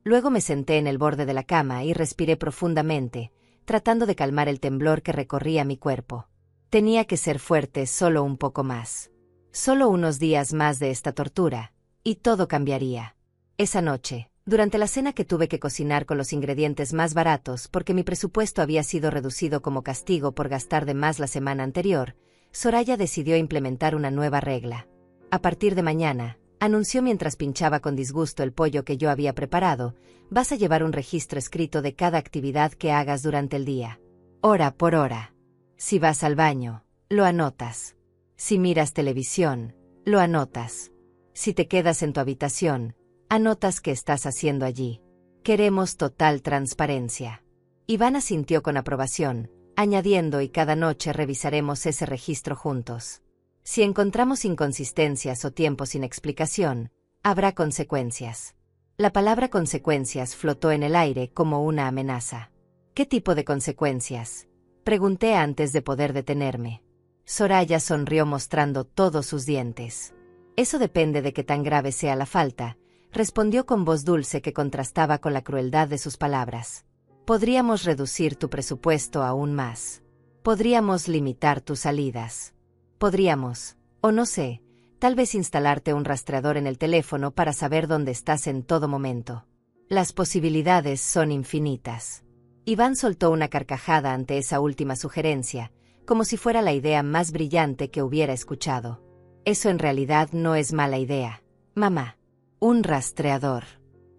Luego me senté en el borde de la cama y respiré profundamente, tratando de calmar el temblor que recorría mi cuerpo. Tenía que ser fuerte solo un poco más. Solo unos días más de esta tortura, y todo cambiaría. Esa noche, durante la cena que tuve que cocinar con los ingredientes más baratos porque mi presupuesto había sido reducido como castigo por gastar de más la semana anterior, Soraya decidió implementar una nueva regla. A partir de mañana, anunció mientras pinchaba con disgusto el pollo que yo había preparado, vas a llevar un registro escrito de cada actividad que hagas durante el día. Hora por hora. Si vas al baño, lo anotas. Si miras televisión, lo anotas. Si te quedas en tu habitación, anotas qué estás haciendo allí. Queremos total transparencia. Iván asintió con aprobación, añadiendo y cada noche revisaremos ese registro juntos. Si encontramos inconsistencias o tiempo sin explicación, habrá consecuencias. La palabra consecuencias flotó en el aire como una amenaza. ¿Qué tipo de consecuencias?, pregunté antes de poder detenerme. Soraya sonrió mostrando todos sus dientes. Eso depende de qué tan grave sea la falta, respondió con voz dulce que contrastaba con la crueldad de sus palabras. Podríamos reducir tu presupuesto aún más. Podríamos limitar tus salidas. Podríamos, o no sé, tal vez instalarte un rastreador en el teléfono para saber dónde estás en todo momento. Las posibilidades son infinitas. Iván soltó una carcajada ante esa última sugerencia, como si fuera la idea más brillante que hubiera escuchado. Eso en realidad no es mala idea, mamá. Un rastreador.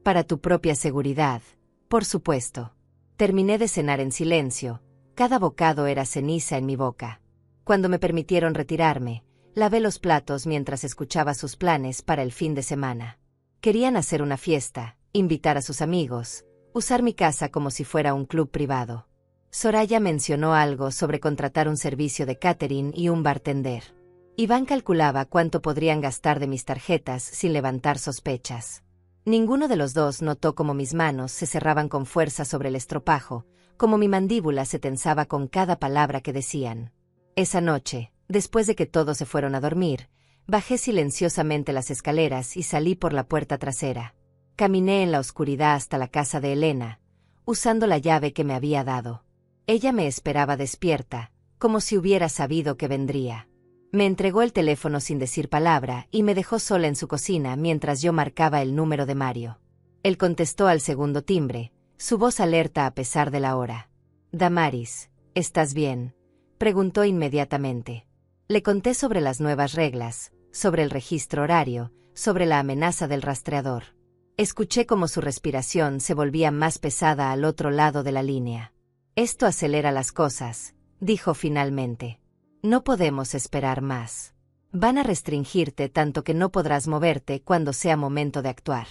Para tu propia seguridad, por supuesto. Terminé de cenar en silencio, cada bocado era ceniza en mi boca. Cuando me permitieron retirarme, lavé los platos mientras escuchaba sus planes para el fin de semana. Querían hacer una fiesta, invitar a sus amigos, usar mi casa como si fuera un club privado. Soraya mencionó algo sobre contratar un servicio de catering y un bartender. Iván calculaba cuánto podrían gastar de mis tarjetas sin levantar sospechas. Ninguno de los dos notó cómo mis manos se cerraban con fuerza sobre el estropajo, como mi mandíbula se tensaba con cada palabra que decían. Esa noche, después de que todos se fueron a dormir, bajé silenciosamente las escaleras y salí por la puerta trasera. Caminé en la oscuridad hasta la casa de Elena, usando la llave que me había dado. Ella me esperaba despierta, como si hubiera sabido que vendría. Me entregó el teléfono sin decir palabra y me dejó sola en su cocina mientras yo marcaba el número de Mario. Él contestó al segundo timbre, su voz alerta a pesar de la hora. «Damaris, ¿estás bien?», preguntó inmediatamente. Le conté sobre las nuevas reglas, sobre el registro horario, sobre la amenaza del rastreador. Escuché cómo su respiración se volvía más pesada al otro lado de la línea. «Esto acelera las cosas», dijo finalmente. «No podemos esperar más. Van a restringirte tanto que no podrás moverte cuando sea momento de actuar.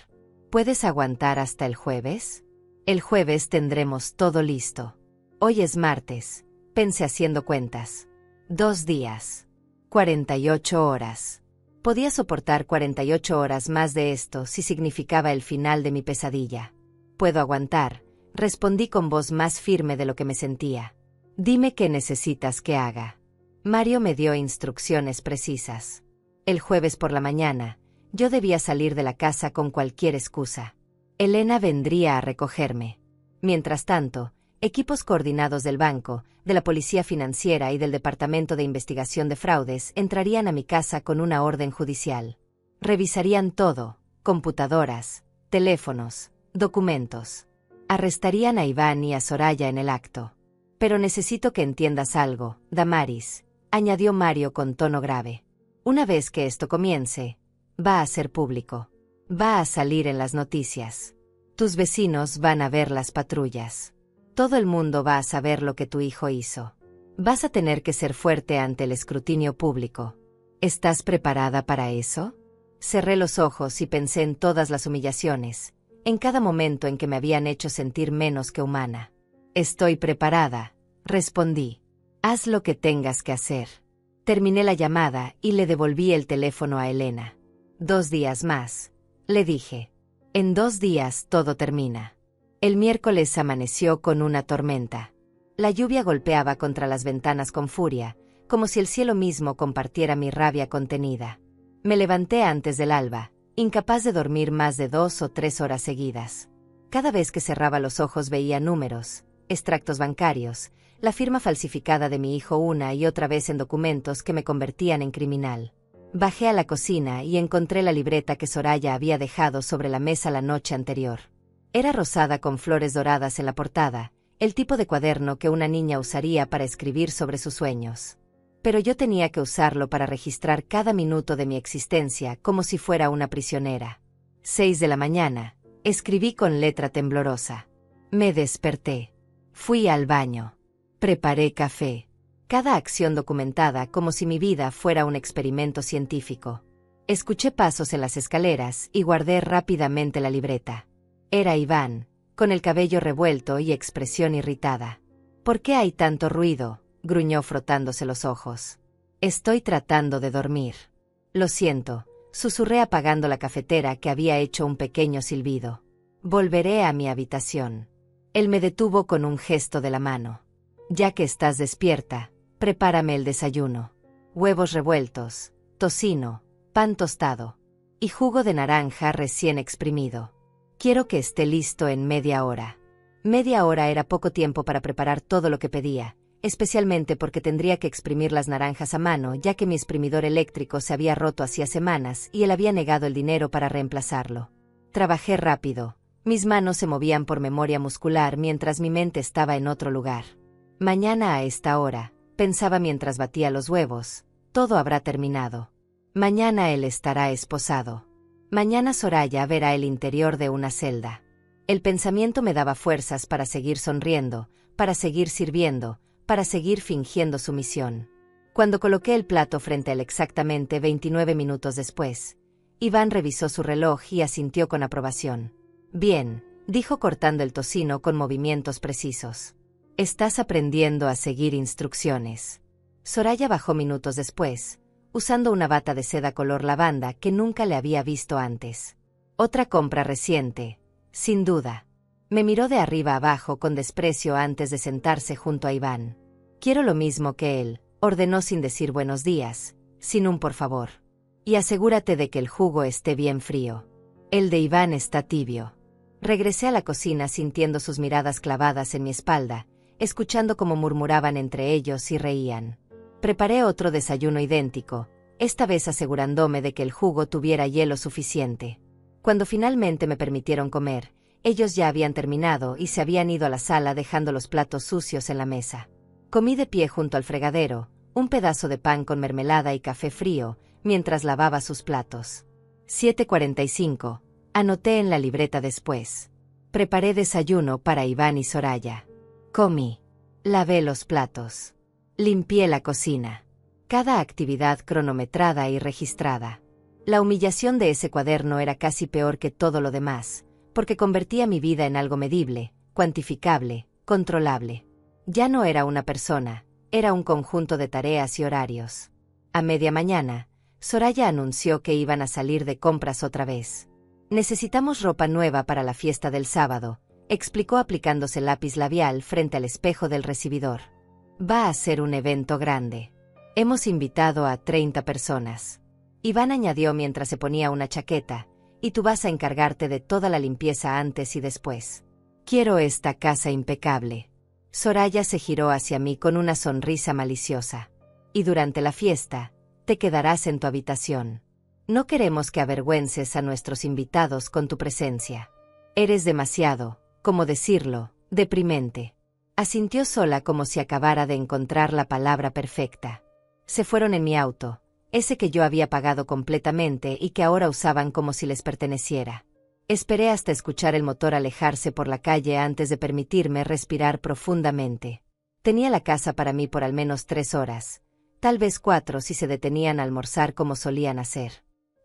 ¿Puedes aguantar hasta el jueves? El jueves tendremos todo listo. Hoy es martes», pensé haciendo cuentas. 2 días. 48 horas. Podía soportar 48 horas más de esto si significaba el final de mi pesadilla. «Puedo aguantar», respondí con voz más firme de lo que me sentía. «Dime qué necesitas que haga». Mario me dio instrucciones precisas. El jueves por la mañana, yo debía salir de la casa con cualquier excusa. Elena vendría a recogerme. Mientras tanto, equipos coordinados del banco, de la policía financiera y del Departamento de Investigación de Fraudes entrarían a mi casa con una orden judicial. Revisarían todo: computadoras, teléfonos, documentos. Arrestarían a Iván y a Soraya en el acto. «Pero necesito que entiendas algo, Damaris», añadió Mario con tono grave. «Una vez que esto comience, va a ser público. Va a salir en las noticias. Tus vecinos van a ver las patrullas. Todo el mundo va a saber lo que tu hijo hizo. Vas a tener que ser fuerte ante el escrutinio público. ¿Estás preparada para eso?». Cerré los ojos y pensé en todas las humillaciones, en cada momento en que me habían hecho sentir menos que humana. «Estoy preparada», respondí. «Haz lo que tengas que hacer». Terminé la llamada y le devolví el teléfono a Elena. 2 días más, le dije. En 2 días todo termina. El miércoles amaneció con una tormenta. La lluvia golpeaba contra las ventanas con furia, como si el cielo mismo compartiera mi rabia contenida. Me levanté antes del alba, incapaz de dormir más de 2 o 3 horas seguidas. Cada vez que cerraba los ojos veía números, extractos bancarios, la firma falsificada de mi hijo una y otra vez en documentos que me convertían en criminal. Bajé a la cocina y encontré la libreta que Soraya había dejado sobre la mesa la noche anterior. Era rosada con flores doradas en la portada, el tipo de cuaderno que una niña usaría para escribir sobre sus sueños. Pero yo tenía que usarlo para registrar cada minuto de mi existencia como si fuera una prisionera. 6 de la mañana, escribí con letra temblorosa. Me desperté. Fui al baño. Preparé café. Cada acción documentada como si mi vida fuera un experimento científico. Escuché pasos en las escaleras y guardé rápidamente la libreta. Era Iván, con el cabello revuelto y expresión irritada. «¿Por qué hay tanto ruido?», gruñó frotándose los ojos. «Estoy tratando de dormir». «Lo siento», susurré apagando la cafetera que había hecho un pequeño silbido. «Volveré a mi habitación». Él me detuvo con un gesto de la mano. «Ya que estás despierta, prepárame el desayuno. Huevos revueltos, tocino, pan tostado y jugo de naranja recién exprimido. Quiero que esté listo en media hora». Media hora era poco tiempo para preparar todo lo que pedía, especialmente porque tendría que exprimir las naranjas a mano, ya que mi exprimidor eléctrico se había roto hacía semanas y él había negado el dinero para reemplazarlo. Trabajé rápido. Mis manos se movían por memoria muscular mientras mi mente estaba en otro lugar. «Mañana a esta hora», pensaba mientras batía los huevos, «todo habrá terminado. Mañana él estará esposado. Mañana Soraya verá el interior de una celda». El pensamiento me daba fuerzas para seguir sonriendo, para seguir sirviendo, para seguir fingiendo sumisión. Cuando coloqué el plato frente a él exactamente 29 minutos después, Iván revisó su reloj y asintió con aprobación. «Bien», dijo cortando el tocino con movimientos precisos. «Estás aprendiendo a seguir instrucciones». Soraya bajó minutos después, usando una bata de seda color lavanda que nunca le había visto antes. Otra compra reciente, sin duda. Me miró de arriba abajo con desprecio antes de sentarse junto a Iván. «Quiero lo mismo que él», ordenó sin decir buenos días, sin un por favor. Y asegúrate de que el jugo esté bien frío. El de Iván está tibio. Regresé a la cocina sintiendo sus miradas clavadas en mi espalda, escuchando cómo murmuraban entre ellos y reían. Preparé otro desayuno idéntico, esta vez asegurándome de que el jugo tuviera hielo suficiente. Cuando finalmente me permitieron comer, ellos ya habían terminado y se habían ido a la sala dejando los platos sucios en la mesa. Comí de pie junto al fregadero, un pedazo de pan con mermelada y café frío, mientras lavaba sus platos. 7:45. Anoté en la libreta después. Preparé desayuno para Iván y Soraya. Comí. Lavé los platos. Limpié la cocina. Cada actividad cronometrada y registrada. La humillación de ese cuaderno era casi peor que todo lo demás, porque convertía mi vida en algo medible, cuantificable, controlable. Ya no era una persona, era un conjunto de tareas y horarios. A media mañana, Soraya anunció que iban a salir de compras otra vez. Necesitamos ropa nueva para la fiesta del sábado, explicó aplicándose lápiz labial frente al espejo del recibidor. Va a ser un evento grande. Hemos invitado a 30 personas. Iván añadió mientras se ponía una chaqueta, y tú vas a encargarte de toda la limpieza antes y después. Quiero esta casa impecable. Soraya se giró hacia mí con una sonrisa maliciosa. Y durante la fiesta, te quedarás en tu habitación. No queremos que avergüences a nuestros invitados con tu presencia. Eres demasiado, ¿cómo decirlo?, deprimente. Asintió sola como si acabara de encontrar la palabra perfecta. Se fueron en mi auto, ese que yo había pagado completamente y que ahora usaban como si les perteneciera. Esperé hasta escuchar el motor alejarse por la calle antes de permitirme respirar profundamente. Tenía la casa para mí por al menos 3 horas, tal vez 4 si se detenían a almorzar como solían hacer.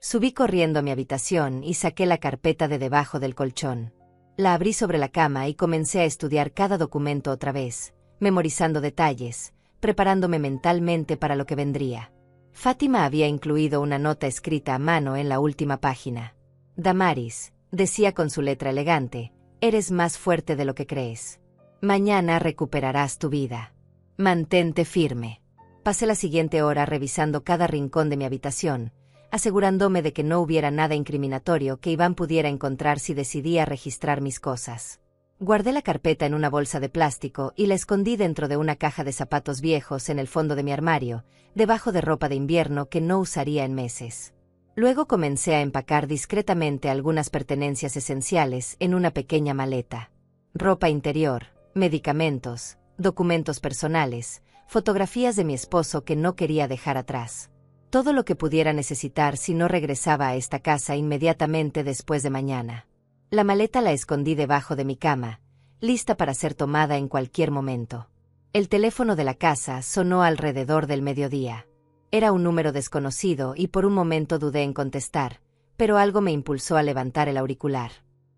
Subí corriendo a mi habitación y saqué la carpeta de debajo del colchón. La abrí sobre la cama y comencé a estudiar cada documento otra vez, memorizando detalles, preparándome mentalmente para lo que vendría. Fátima había incluido una nota escrita a mano en la última página. Damaris, decía con su letra elegante, eres más fuerte de lo que crees. Mañana recuperarás tu vida. Mantente firme. Pasé la siguiente hora revisando cada rincón de mi habitación, asegurándome de que no hubiera nada incriminatorio que Iván pudiera encontrar si decidía registrar mis cosas. Guardé la carpeta en una bolsa de plástico y la escondí dentro de una caja de zapatos viejos en el fondo de mi armario, debajo de ropa de invierno que no usaría en meses. Luego comencé a empacar discretamente algunas pertenencias esenciales en una pequeña maleta. Ropa interior, medicamentos, documentos personales, fotografías de mi esposo que no quería dejar atrás. Todo lo que pudiera necesitar si no regresaba a esta casa inmediatamente después de mañana. La maleta la escondí debajo de mi cama, lista para ser tomada en cualquier momento. El teléfono de la casa sonó alrededor del mediodía. Era un número desconocido y por un momento dudé en contestar, pero algo me impulsó a levantar el auricular.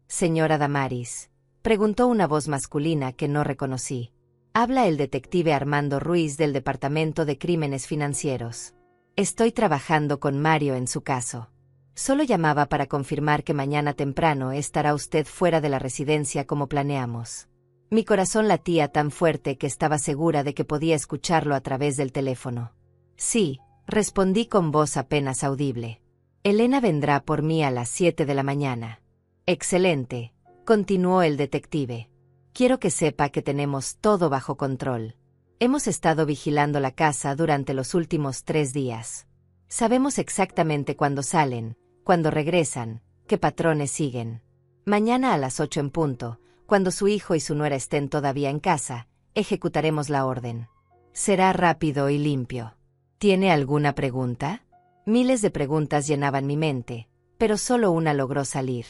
«Señora Damaris», preguntó una voz masculina que no reconocí. «Habla el detective Armando Ruiz del Departamento de Crímenes Financieros. Estoy trabajando con Mario en su caso. Solo llamaba para confirmar que mañana temprano estará usted fuera de la residencia como planeamos». Mi corazón latía tan fuerte que estaba segura de que podía escucharlo a través del teléfono. «Sí», respondí con voz apenas audible. «Elena vendrá por mí a las 7 de la mañana». «Excelente», continuó el detective. «Quiero que sepa que tenemos todo bajo control. Hemos estado vigilando la casa durante los últimos 3 días. Sabemos exactamente cuándo salen, cuándo regresan, qué patrones siguen. Mañana a las 8 en punto, cuando su hijo y su nuera estén todavía en casa, ejecutaremos la orden. Será rápido y limpio». «¿Tiene alguna pregunta?». Miles de preguntas llenaban mi mente, pero solo una logró salir.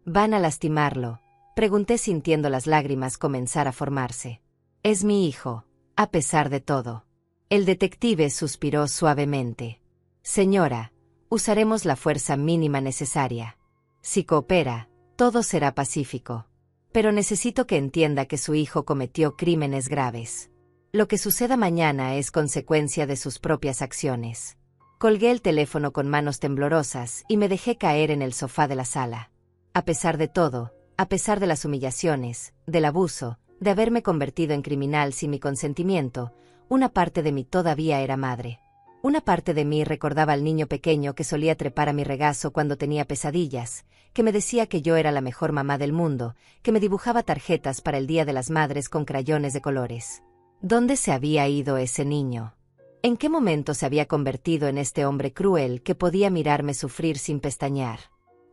«¿Van a lastimarlo?», pregunté sintiendo las lágrimas comenzar a formarse. «Es mi hijo, a pesar de todo». El detective suspiró suavemente. «Señora, usaremos la fuerza mínima necesaria. Si coopera, todo será pacífico. Pero necesito que entienda que su hijo cometió crímenes graves. Lo que suceda mañana es consecuencia de sus propias acciones». Colgué el teléfono con manos temblorosas y me dejé caer en el sofá de la sala. A pesar de todo, a pesar de las humillaciones, del abuso, de haberme convertido en criminal sin mi consentimiento, Una parte de mí todavía era madre. Una parte de mí recordaba al niño pequeño que solía trepar a mi regazo cuando tenía pesadillas, que me decía que yo era la mejor mamá del mundo, que me dibujaba tarjetas para el Día de las Madres con crayones de colores. ¿Dónde se había ido ese niño? ¿En qué momento se había convertido en este hombre cruel que podía mirarme sufrir sin pestañear?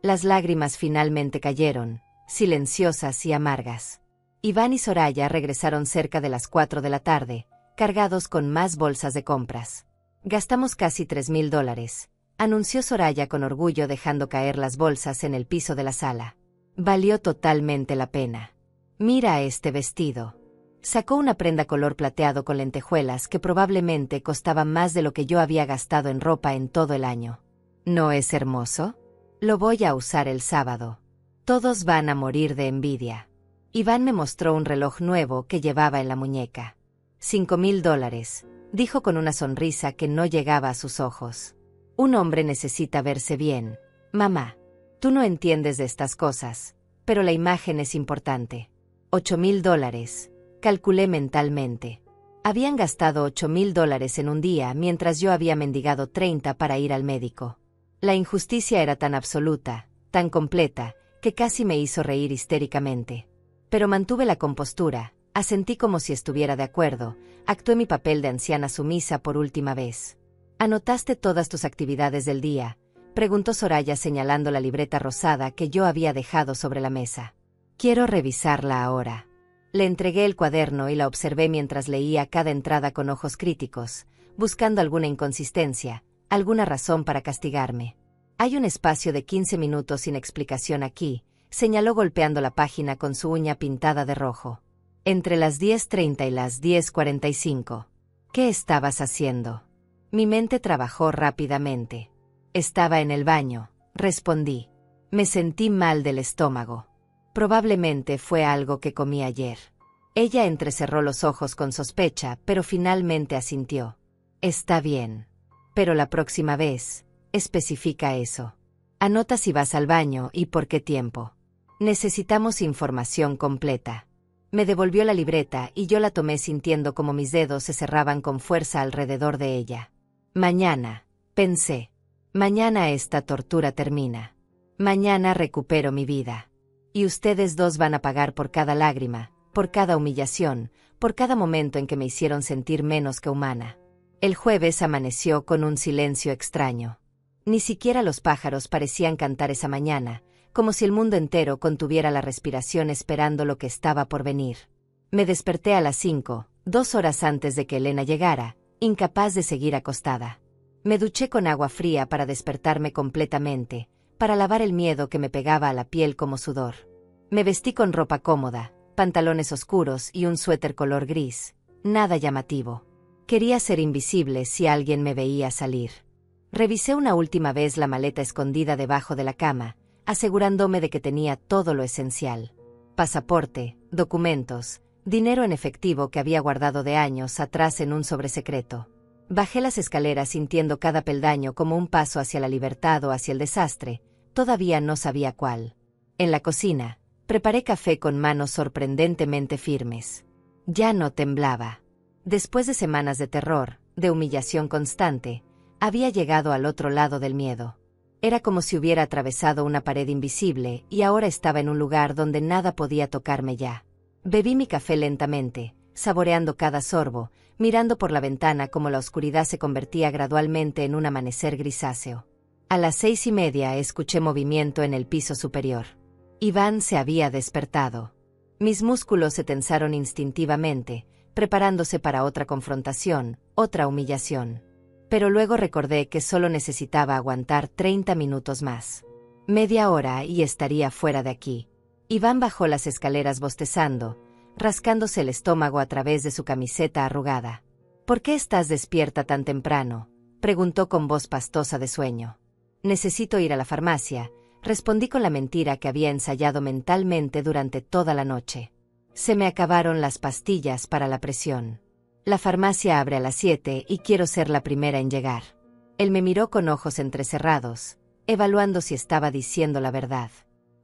Las lágrimas finalmente cayeron, silenciosas y amargas. Iván y Soraya regresaron cerca de las 4 de la tarde, cargados con más bolsas de compras. Gastamos casi $3,000, anunció Soraya con orgullo dejando caer las bolsas en el piso de la sala. Valió totalmente la pena. Mira este vestido. Sacó una prenda color plateado con lentejuelas que probablemente costaba más de lo que yo había gastado en ropa en todo el año. ¿No es hermoso? Lo voy a usar el sábado. Todos van a morir de envidia. Iván me mostró un reloj nuevo que llevaba en la muñeca. $5,000, dijo con una sonrisa que no llegaba a sus ojos. Un hombre necesita verse bien. Mamá, tú no entiendes de estas cosas, pero la imagen es importante. $8,000, calculé mentalmente. Habían gastado $8,000 en un día mientras yo había mendigado 30 para ir al médico. La injusticia era tan absoluta, tan completa, que casi me hizo reír histéricamente. Pero mantuve la compostura, asentí como si estuviera de acuerdo, actué mi papel de anciana sumisa por última vez. ¿Anotaste todas tus actividades del día?, preguntó Soraya señalando la libreta rosada que yo había dejado sobre la mesa. Quiero revisarla ahora. Le entregué el cuaderno y la observé mientras leía cada entrada con ojos críticos, buscando alguna inconsistencia, alguna razón para castigarme. Hay un espacio de 15 minutos sin explicación aquí, señaló golpeando la página con su uña pintada de rojo. Entre las 10:30 y las 10:45. ¿Qué estabas haciendo? Mi mente trabajó rápidamente. Estaba en el baño, respondí. Me sentí mal del estómago. Probablemente fue algo que comí ayer. Ella entrecerró los ojos con sospecha, pero finalmente asintió. Está bien. Pero la próxima vez, especifica eso. Anota si vas al baño y por qué tiempo. Necesitamos información completa. Me devolvió la libreta y yo la tomé sintiendo como mis dedos se cerraban con fuerza alrededor de ella. Mañana, pensé. Mañana esta tortura termina. Mañana recupero mi vida. Y ustedes dos van a pagar por cada lágrima, por cada humillación, por cada momento en que me hicieron sentir menos que humana. El jueves amaneció con un silencio extraño. Ni siquiera los pájaros parecían cantar esa mañana, como si el mundo entero contuviera la respiración esperando lo que estaba por venir. Me desperté a las 5, 2 horas antes de que Elena llegara, incapaz de seguir acostada. Me duché con agua fría para despertarme completamente, para lavar el miedo que me pegaba a la piel como sudor. Me vestí con ropa cómoda, pantalones oscuros y un suéter color gris, nada llamativo. Quería ser invisible si alguien me veía salir. Revisé una última vez la maleta escondida debajo de la cama, asegurándome de que tenía todo lo esencial. Pasaporte, documentos, dinero en efectivo que había guardado de años atrás en un sobresecreto. Bajé las escaleras sintiendo cada peldaño como un paso hacia la libertad o hacia el desastre, todavía no sabía cuál. En la cocina, preparé café con manos sorprendentemente firmes. Ya no temblaba. Después de semanas de terror, de humillación constante, había llegado al otro lado del miedo. Era como si hubiera atravesado una pared invisible y ahora estaba en un lugar donde nada podía tocarme ya. Bebí mi café lentamente, saboreando cada sorbo, mirando por la ventana como la oscuridad se convertía gradualmente en un amanecer grisáceo. A las 6:30 escuché movimiento en el piso superior. Iván se había despertado. Mis músculos se tensaron instintivamente, preparándose para otra confrontación, otra humillación. Pero luego recordé que solo necesitaba aguantar 30 minutos más. Media hora y estaría fuera de aquí. Iván bajó las escaleras bostezando, rascándose el estómago a través de su camiseta arrugada. ¿Por qué estás despierta tan temprano?, preguntó con voz pastosa de sueño. Necesito ir a la farmacia, respondí con la mentira que había ensayado mentalmente durante toda la noche. Se me acabaron las pastillas para la presión. La farmacia abre a las 7 y quiero ser la primera en llegar. Él me miró con ojos entrecerrados, evaluando si estaba diciendo la verdad.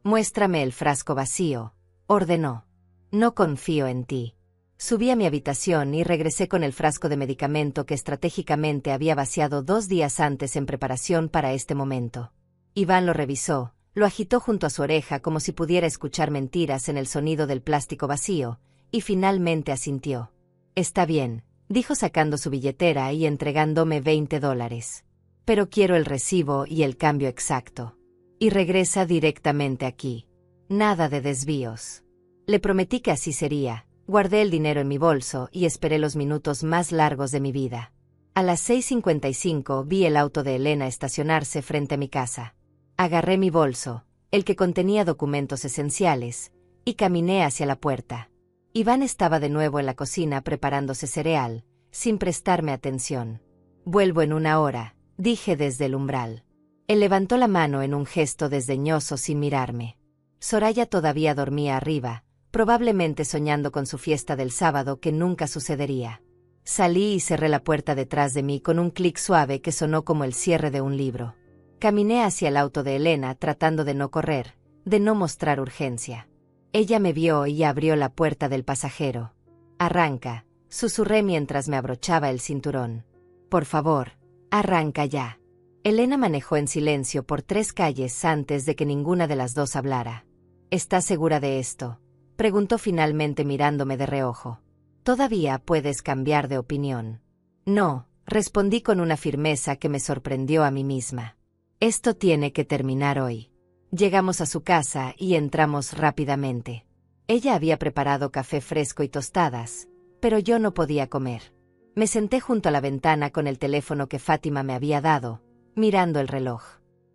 Muéstrame el frasco vacío, ordenó. No confío en ti. Subí a mi habitación y regresé con el frasco de medicamento que estratégicamente había vaciado 2 días antes en preparación para este momento. Iván lo revisó, lo agitó junto a su oreja como si pudiera escuchar mentiras en el sonido del plástico vacío, y finalmente asintió. «Está bien», dijo sacando su billetera y entregándome $20. «Pero quiero el recibo y el cambio exacto. Y regresa directamente aquí. Nada de desvíos». Le prometí que así sería. Guardé el dinero en mi bolso y esperé los minutos más largos de mi vida. A las 6:55 vi el auto de Elena estacionarse frente a mi casa. Agarré mi bolso, el que contenía documentos esenciales, y caminé hacia la puerta. Iván estaba de nuevo en la cocina preparándose cereal, sin prestarme atención. «Vuelvo en 1 hora», dije desde el umbral. Él levantó la mano en un gesto desdeñoso sin mirarme. Soraya todavía dormía arriba, probablemente soñando con su fiesta del sábado que nunca sucedería. Salí y cerré la puerta detrás de mí con un clic suave que sonó como el cierre de un libro. Caminé hacia el auto de Elena tratando de no correr, de no mostrar urgencia. Ella me vio y abrió la puerta del pasajero. «Arranca», susurré mientras me abrochaba el cinturón. «Por favor, arranca ya». Elena manejó en silencio por 3 calles antes de que ninguna de las dos hablara. «¿Estás segura de esto?», preguntó finalmente mirándome de reojo. «Todavía puedes cambiar de opinión». «No», respondí con una firmeza que me sorprendió a mí misma. «Esto tiene que terminar hoy». Llegamos a su casa y entramos rápidamente. Ella había preparado café fresco y tostadas, pero yo no podía comer. Me senté junto a la ventana con el teléfono que Fátima me había dado, mirando el reloj.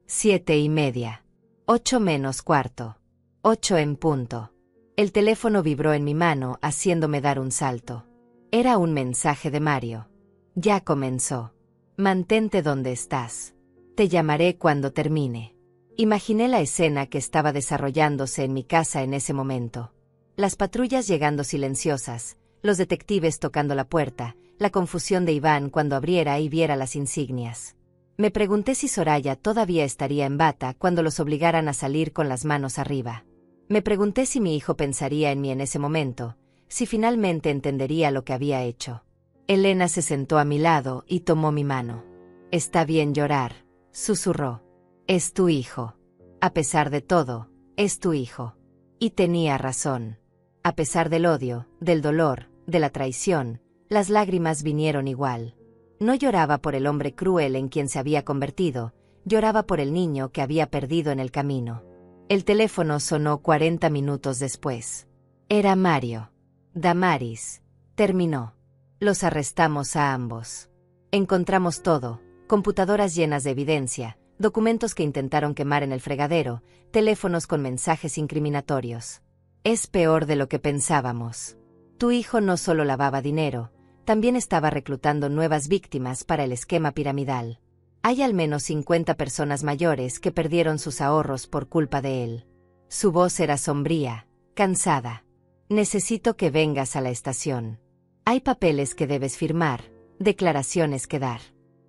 7:30. 8 menos cuarto. 8 en punto. El teléfono vibró en mi mano haciéndome dar un salto. Era un mensaje de Mario. «Ya comenzó. Mantente donde estás. Te llamaré cuando termine». Imaginé la escena que estaba desarrollándose en mi casa en ese momento. Las patrullas llegando silenciosas, los detectives tocando la puerta, la confusión de Iván cuando abriera y viera las insignias. Me pregunté si Soraya todavía estaría en bata cuando los obligaran a salir con las manos arriba. Me pregunté si mi hijo pensaría en mí en ese momento, si finalmente entendería lo que había hecho. Elena se sentó a mi lado y tomó mi mano. «Está bien llorar», susurró. «Es tu hijo. A pesar de todo, es tu hijo». Y tenía razón. A pesar del odio, del dolor, de la traición, las lágrimas vinieron igual. No lloraba por el hombre cruel en quien se había convertido, lloraba por el niño que había perdido en el camino. El teléfono sonó 40 minutos después. Era Mario. «Damaris», terminó. «Los arrestamos a ambos. Encontramos todo, computadoras llenas de evidencia, documentos que intentaron quemar en el fregadero, teléfonos con mensajes incriminatorios. Es peor de lo que pensábamos. Tu hijo no solo lavaba dinero, también estaba reclutando nuevas víctimas para el esquema piramidal. Hay al menos 50 personas mayores que perdieron sus ahorros por culpa de él». Su voz era sombría, cansada. «Necesito que vengas a la estación. Hay papeles que debes firmar, declaraciones que dar.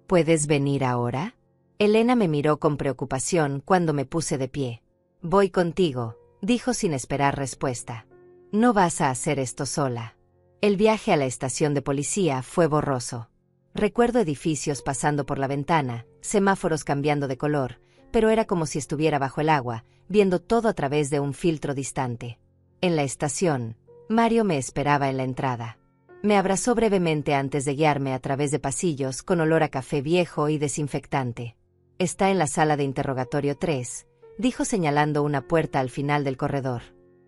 ¿Puedes venir ahora?» Elena me miró con preocupación cuando me puse de pie. «Voy contigo», dijo sin esperar respuesta. «No vas a hacer esto sola». El viaje a la estación de policía fue borroso. Recuerdo edificios pasando por la ventana, semáforos cambiando de color, pero era como si estuviera bajo el agua, viendo todo a través de un filtro distante. En la estación, Mario me esperaba en la entrada. Me abrazó brevemente antes de guiarme a través de pasillos con olor a café viejo y desinfectante. «Está en la sala de interrogatorio 3», dijo señalando una puerta al final del corredor.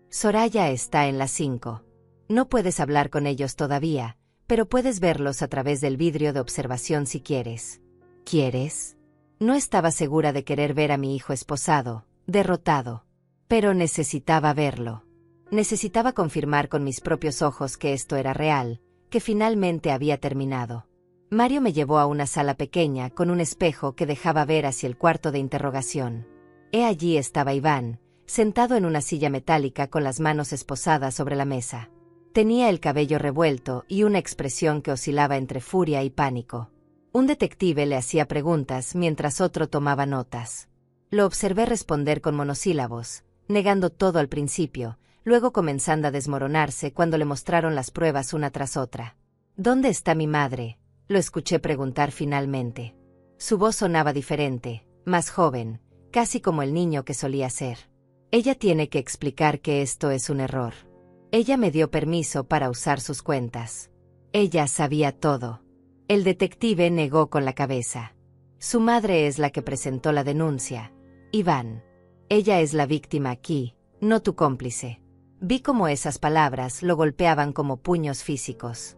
«Soraya está en la 5. No puedes hablar con ellos todavía, pero puedes verlos a través del vidrio de observación si quieres». «¿Quieres?». No estaba segura de querer ver a mi hijo esposado, derrotado. Pero necesitaba verlo. Necesitaba confirmar con mis propios ojos que esto era real, que finalmente había terminado. Mario me llevó a una sala pequeña con un espejo que dejaba ver hacia el cuarto de interrogación. Allí estaba Iván, sentado en una silla metálica con las manos esposadas sobre la mesa. Tenía el cabello revuelto y una expresión que oscilaba entre furia y pánico. Un detective le hacía preguntas mientras otro tomaba notas. Lo observé responder con monosílabos, negando todo al principio, luego comenzando a desmoronarse cuando le mostraron las pruebas una tras otra. ¿Dónde está mi madre?, lo escuché preguntar finalmente. Su voz sonaba diferente, más joven, casi como el niño que solía ser. Ella tiene que explicar que esto es un error. Ella me dio permiso para usar sus cuentas. Ella sabía todo. El detective negó con la cabeza. Su madre es la que presentó la denuncia. Iván. Ella es la víctima aquí, no tu cómplice. Vi cómo esas palabras lo golpeaban como puños físicos.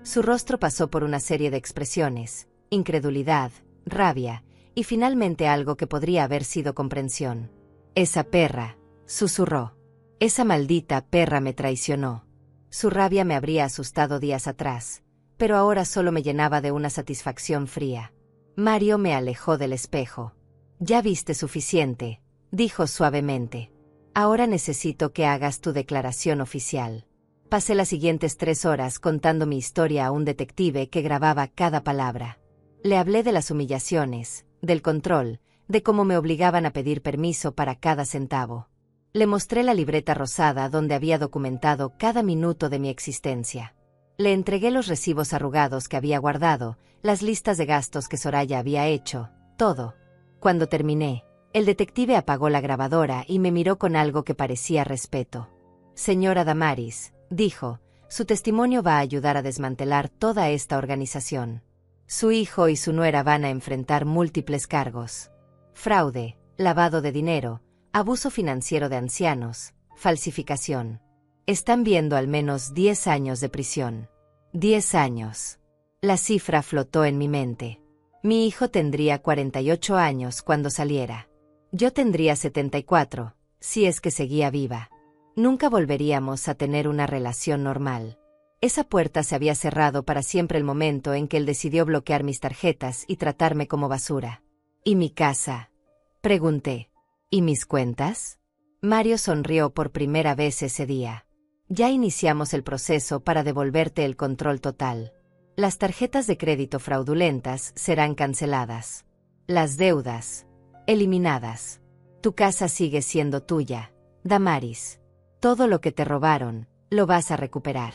Su rostro pasó por una serie de expresiones: incredulidad, rabia, y finalmente algo que podría haber sido comprensión. Esa perra, susurró. Esa maldita perra me traicionó. Su rabia me habría asustado días atrás, pero ahora solo me llenaba de una satisfacción fría. Mario me alejó del espejo. Ya viste suficiente, dijo suavemente. Ahora necesito que hagas tu declaración oficial. Pasé las siguientes 3 horas contando mi historia a un detective que grababa cada palabra. Le hablé de las humillaciones, del control, de cómo me obligaban a pedir permiso para cada centavo. Le mostré la libreta rosada donde había documentado cada minuto de mi existencia. Le entregué los recibos arrugados que había guardado, las listas de gastos que Soraya había hecho, todo. Cuando terminé, el detective apagó la grabadora y me miró con algo que parecía respeto. Señora Damaris, dijo, su testimonio va a ayudar a desmantelar toda esta organización. Su hijo y su nuera van a enfrentar múltiples cargos: fraude, lavado de dinero, abuso financiero de ancianos, falsificación. Están viendo al menos 10 años de prisión. 10 años. La cifra flotó en mi mente. Mi hijo tendría 48 años cuando saliera. Yo tendría 74, si es que seguía viva. Nunca volveríamos a tener una relación normal. Esa puerta se había cerrado para siempre el momento en que él decidió bloquear mis tarjetas y tratarme como basura. ¿Y mi casa?, pregunté. ¿Y mis cuentas? Mario sonrió por primera vez ese día. Ya iniciamos el proceso para devolverte el control total. Las tarjetas de crédito fraudulentas serán canceladas. Las deudas, eliminadas. Tu casa sigue siendo tuya, Damaris. Todo lo que te robaron, lo vas a recuperar.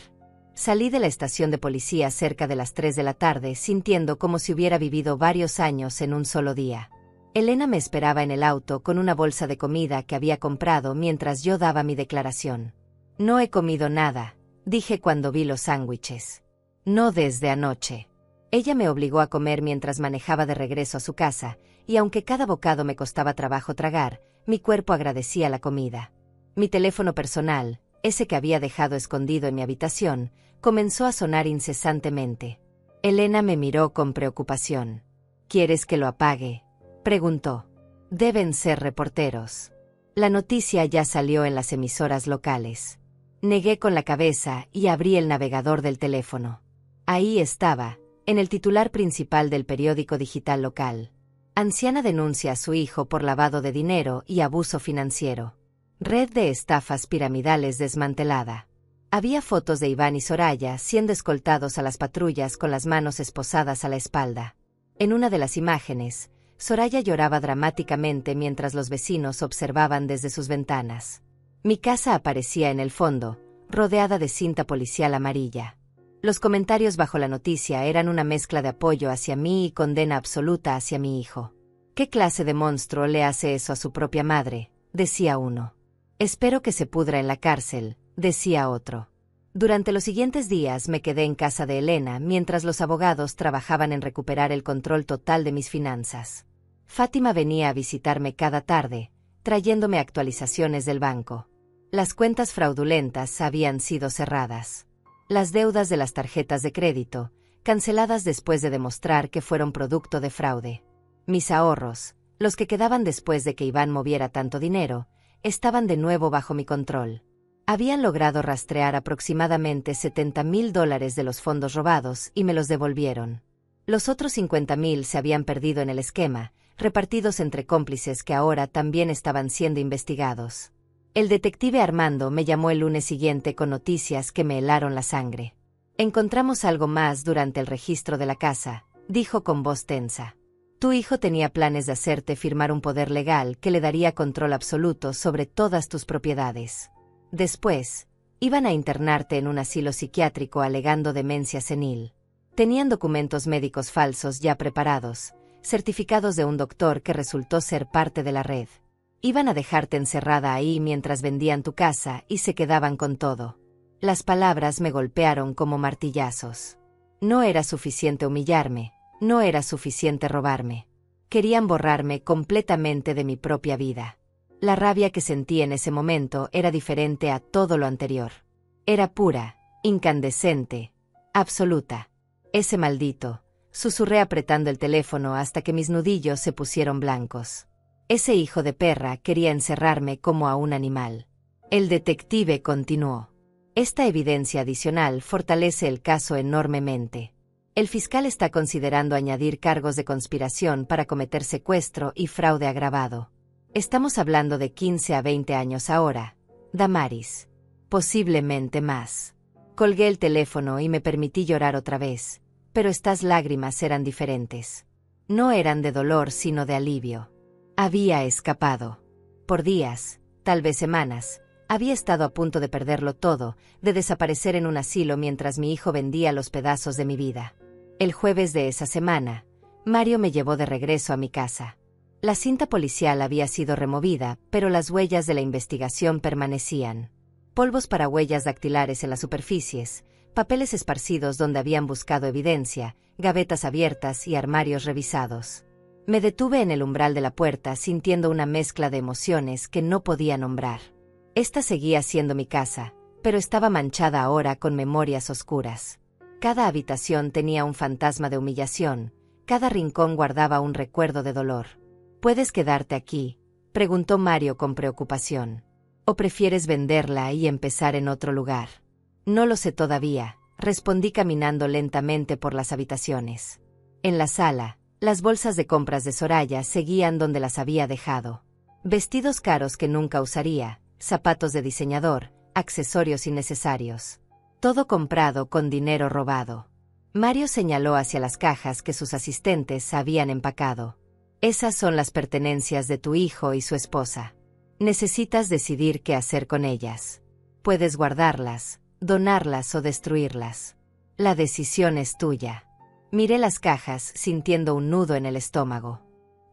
Salí de la estación de policía cerca de las 3 de la tarde sintiendo como si hubiera vivido varios años en un solo día. Elena me esperaba en el auto con una bolsa de comida que había comprado mientras yo daba mi declaración. No he comido nada, dije cuando vi los sándwiches. No desde anoche. Ella me obligó a comer mientras manejaba de regreso a su casa, y aunque cada bocado me costaba trabajo tragar, mi cuerpo agradecía la comida. Mi teléfono personal, ese que había dejado escondido en mi habitación, comenzó a sonar incesantemente. Elena me miró con preocupación. ¿Quieres que lo apague?, preguntó. Deben ser reporteros. La noticia ya salió en las emisoras locales. Negué con la cabeza y abrí el navegador del teléfono. Ahí estaba, en el titular principal del periódico digital local. Anciana denuncia a su hijo por lavado de dinero y abuso financiero. Red de estafas piramidales desmantelada. Había fotos de Iván y Soraya siendo escoltados a las patrullas con las manos esposadas a la espalda. En una de las imágenes, Soraya lloraba dramáticamente mientras los vecinos observaban desde sus ventanas. Mi casa aparecía en el fondo, rodeada de cinta policial amarilla. Los comentarios bajo la noticia eran una mezcla de apoyo hacia mí y condena absoluta hacia mi hijo. ¿Qué clase de monstruo le hace eso a su propia madre?, decía uno. Espero que se pudra en la cárcel, decía otro. Durante los siguientes días me quedé en casa de Elena mientras los abogados trabajaban en recuperar el control total de mis finanzas. Fátima venía a visitarme cada tarde, trayéndome actualizaciones del banco. Las cuentas fraudulentas habían sido cerradas. Las deudas de las tarjetas de crédito, canceladas después de demostrar que fueron producto de fraude. Mis ahorros, los que quedaban después de que Iván moviera tanto dinero, estaban de nuevo bajo mi control. Habían logrado rastrear aproximadamente $70,000 de los fondos robados y me los devolvieron. Los otros 50,000 se habían perdido en el esquema, repartidos entre cómplices que ahora también estaban siendo investigados. El detective Armando me llamó el lunes siguiente con noticias que me helaron la sangre. Encontramos algo más durante el registro de la casa, dijo con voz tensa. Tu hijo tenía planes de hacerte firmar un poder legal que le daría control absoluto sobre todas tus propiedades. Después, iban a internarte en un asilo psiquiátrico alegando demencia senil. Tenían documentos médicos falsos ya preparados, certificados de un doctor que resultó ser parte de la red. Iban a dejarte encerrada ahí mientras vendían tu casa y se quedaban con todo. Las palabras me golpearon como martillazos. No era suficiente humillarme, no era suficiente robarme. Querían borrarme completamente de mi propia vida. La rabia que sentí en ese momento era diferente a todo lo anterior. Era pura, incandescente, absoluta. Ese maldito, susurré apretando el teléfono hasta que mis nudillos se pusieron blancos. Ese hijo de perra quería encerrarme como a un animal. El detective continuó. Esta evidencia adicional fortalece el caso enormemente. El fiscal está considerando añadir cargos de conspiración para cometer secuestro y fraude agravado. Estamos hablando de 15 a 20 años ahora, Damaris. Posiblemente más. Colgué el teléfono y me permití llorar otra vez, pero estas lágrimas eran diferentes. No eran de dolor sino de alivio. Había escapado. Por días, tal vez semanas, había estado a punto de perderlo todo, de desaparecer en un asilo mientras mi hijo vendía los pedazos de mi vida. El jueves de esa semana, Mario me llevó de regreso a mi casa. La cinta policial había sido removida, pero las huellas de la investigación permanecían. Polvos para huellas dactilares en las superficies, papeles esparcidos donde habían buscado evidencia, gavetas abiertas y armarios revisados. Me detuve en el umbral de la puerta sintiendo una mezcla de emociones que no podía nombrar. Esta seguía siendo mi casa, pero estaba manchada ahora con memorias oscuras. Cada habitación tenía un fantasma de humillación, cada rincón guardaba un recuerdo de dolor. ¿Puedes quedarte aquí?, preguntó Mario con preocupación. ¿O prefieres venderla y empezar en otro lugar? No lo sé todavía, respondí caminando lentamente por las habitaciones. En la sala, las bolsas de compras de Soraya seguían donde las había dejado. Vestidos caros que nunca usaría, zapatos de diseñador, accesorios innecesarios. Todo comprado con dinero robado. Mario señaló hacia las cajas que sus asistentes habían empacado. Esas son las pertenencias de tu hijo y su esposa. Necesitas decidir qué hacer con ellas. Puedes guardarlas, donarlas o destruirlas. La decisión es tuya. Miré las cajas sintiendo un nudo en el estómago.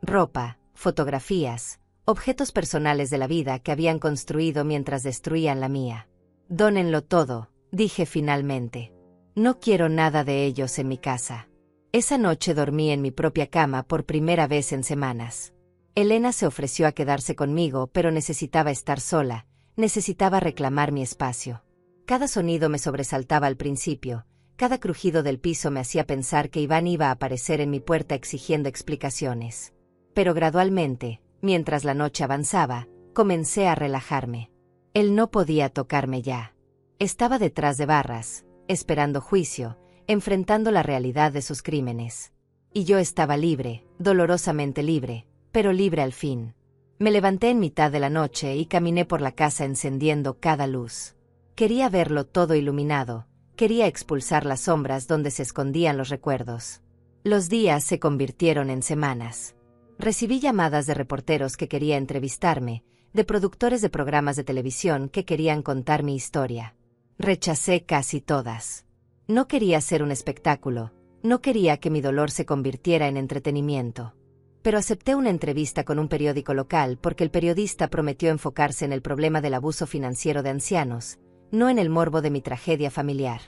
Ropa, fotografías, objetos personales de la vida que habían construido mientras destruían la mía. Dónenlo todo, dije finalmente. No quiero nada de ellos en mi casa. Esa noche dormí en mi propia cama por primera vez en semanas. Elena se ofreció a quedarse conmigo, pero necesitaba estar sola, necesitaba reclamar mi espacio. Cada sonido me sobresaltaba al principio, cada crujido del piso me hacía pensar que Iván iba a aparecer en mi puerta exigiendo explicaciones. Pero gradualmente, mientras la noche avanzaba, comencé a relajarme. Él no podía tocarme ya. Estaba detrás de barras, esperando juicio, enfrentando la realidad de sus crímenes. Y yo estaba libre, dolorosamente libre, pero libre al fin. Me levanté en mitad de la noche y caminé por la casa encendiendo cada luz. Quería verlo todo iluminado, quería expulsar las sombras donde se escondían los recuerdos. Los días se convirtieron en semanas. Recibí llamadas de reporteros que querían entrevistarme, de productores de programas de televisión que querían contar mi historia. Rechacé casi todas. No quería ser un espectáculo, no quería que mi dolor se convirtiera en entretenimiento. Pero acepté una entrevista con un periódico local porque el periodista prometió enfocarse en el problema del abuso financiero de ancianos, no en el morbo de mi tragedia familiar.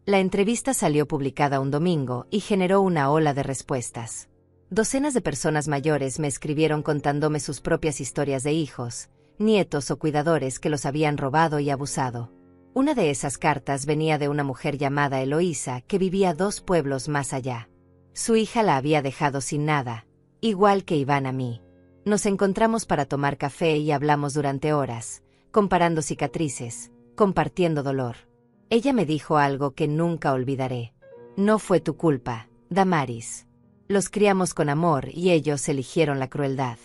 La entrevista salió publicada un domingo y generó una ola de respuestas. Docenas de personas mayores me escribieron contándome sus propias historias de hijos, nietos o cuidadores que los habían robado y abusado. Una de esas cartas venía de una mujer llamada Eloísa que vivía 2 pueblos más allá. Su hija la había dejado sin nada, igual que Iván a mí. Nos encontramos para tomar café y hablamos durante horas, comparando cicatrices, compartiendo dolor. Ella me dijo algo que nunca olvidaré. No fue tu culpa, Damaris. Los criamos con amor y ellos eligieron la crueldad.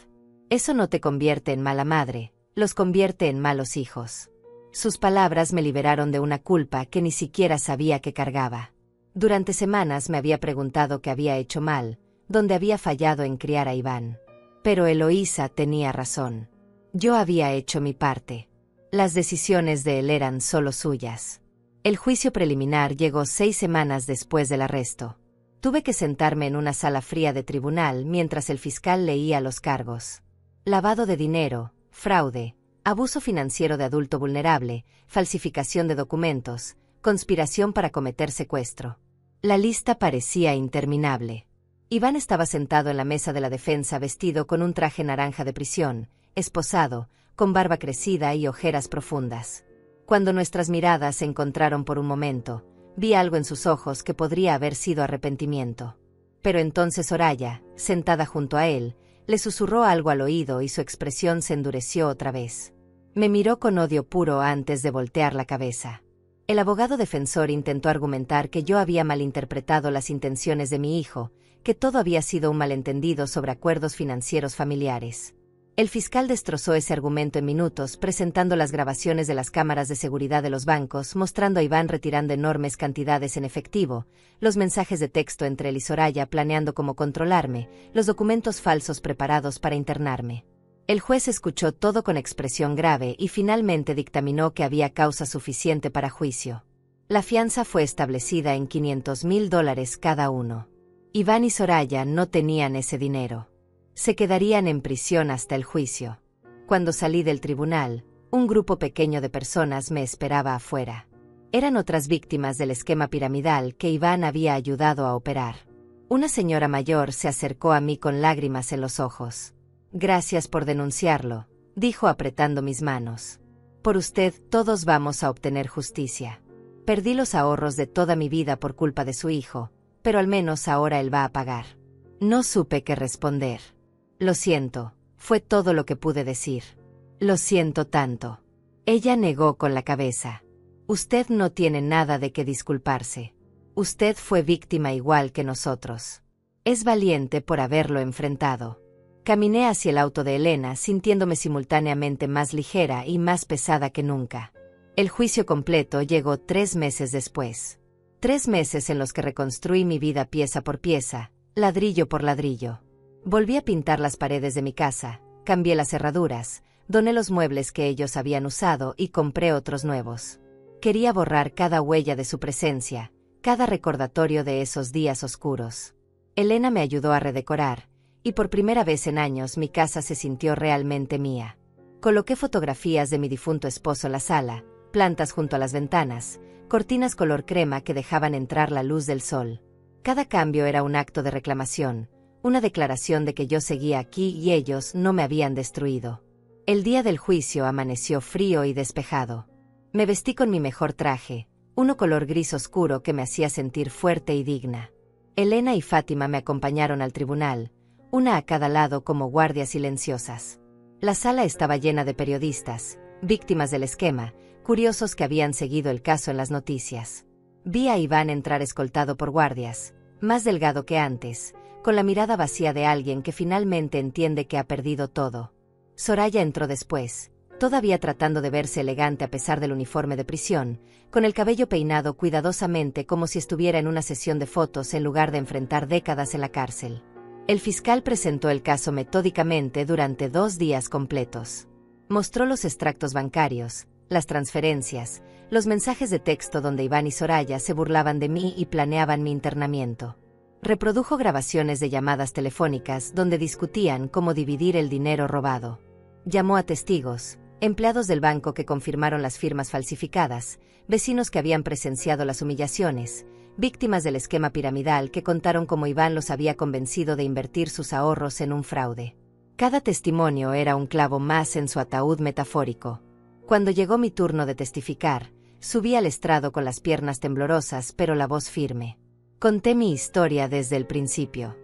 Eso no te convierte en mala madre, los convierte en malos hijos. Sus palabras me liberaron de una culpa que ni siquiera sabía que cargaba. Durante semanas me había preguntado qué había hecho mal, dónde había fallado en criar a Iván. Pero Eloísa tenía razón. Yo había hecho mi parte. Las decisiones de él eran solo suyas. El juicio preliminar llegó 6 semanas después del arresto. Tuve que sentarme en una sala fría de tribunal mientras el fiscal leía los cargos. Lavado de dinero, fraude, abuso financiero de adulto vulnerable, falsificación de documentos, conspiración para cometer secuestro. La lista parecía interminable. Iván estaba sentado en la mesa de la defensa vestido con un traje naranja de prisión, esposado, con barba crecida y ojeras profundas. Cuando nuestras miradas se encontraron por un momento, vi algo en sus ojos que podría haber sido arrepentimiento. Pero entonces Soraya, sentada junto a él, le susurró algo al oído y su expresión se endureció otra vez. Me miró con odio puro antes de voltear la cabeza. El abogado defensor intentó argumentar que yo había malinterpretado las intenciones de mi hijo, que todo había sido un malentendido sobre acuerdos financieros familiares. El fiscal destrozó ese argumento en minutos presentando las grabaciones de las cámaras de seguridad de los bancos, mostrando a Iván retirando enormes cantidades en efectivo, los mensajes de texto entre él y Soraya planeando cómo controlarme, los documentos falsos preparados para internarme. El juez escuchó todo con expresión grave y finalmente dictaminó que había causa suficiente para juicio. La fianza fue establecida en $500,000 cada uno. Iván y Soraya no tenían ese dinero. Se quedarían en prisión hasta el juicio. Cuando salí del tribunal, un grupo pequeño de personas me esperaba afuera. Eran otras víctimas del esquema piramidal que Iván había ayudado a operar. Una señora mayor se acercó a mí con lágrimas en los ojos. Gracias por denunciarlo, dijo apretando mis manos. Por usted todos vamos a obtener justicia. Perdí los ahorros de toda mi vida por culpa de su hijo, pero al menos ahora él va a pagar. No supe qué responder. Lo siento, fue todo lo que pude decir. Lo siento tanto. Ella negó con la cabeza. Usted no tiene nada de qué disculparse. Usted fue víctima igual que nosotros. Es valiente por haberlo enfrentado. Caminé hacia el auto de Elena sintiéndome simultáneamente más ligera y más pesada que nunca. El juicio completo llegó 3 meses después. 3 meses en los que reconstruí mi vida pieza por pieza, ladrillo por ladrillo. Volví a pintar las paredes de mi casa, cambié las cerraduras, doné los muebles que ellos habían usado y compré otros nuevos. Quería borrar cada huella de su presencia, cada recordatorio de esos días oscuros. Elena me ayudó a redecorar, y por primera vez en años mi casa se sintió realmente mía. Coloqué fotografías de mi difunto esposo en la sala, plantas junto a las ventanas, cortinas color crema que dejaban entrar la luz del sol. Cada cambio era un acto de reclamación, una declaración de que yo seguía aquí y ellos no me habían destruido. El día del juicio amaneció frío y despejado. Me vestí con mi mejor traje, uno color gris oscuro que me hacía sentir fuerte y digna. Elena y Fátima me acompañaron al tribunal, una a cada lado como guardias silenciosas. La sala estaba llena de periodistas, víctimas del esquema, curiosos que habían seguido el caso en las noticias. Vi a Iván entrar escoltado por guardias, más delgado que antes, con la mirada vacía de alguien que finalmente entiende que ha perdido todo. Soraya entró después, todavía tratando de verse elegante a pesar del uniforme de prisión, con el cabello peinado cuidadosamente como si estuviera en una sesión de fotos en lugar de enfrentar décadas en la cárcel. El fiscal presentó el caso metódicamente durante 2 días completos. Mostró los extractos bancarios, las transferencias, los mensajes de texto donde Iván y Soraya se burlaban de mí y planeaban mi internamiento. Reprodujo grabaciones de llamadas telefónicas donde discutían cómo dividir el dinero robado. Llamó a testigos, empleados del banco que confirmaron las firmas falsificadas, vecinos que habían presenciado las humillaciones, víctimas del esquema piramidal que contaron cómo Iván los había convencido de invertir sus ahorros en un fraude. Cada testimonio era un clavo más en su ataúd metafórico. Cuando llegó mi turno de testificar, subí al estrado con las piernas temblorosas pero la voz firme. Conté mi historia desde el principio.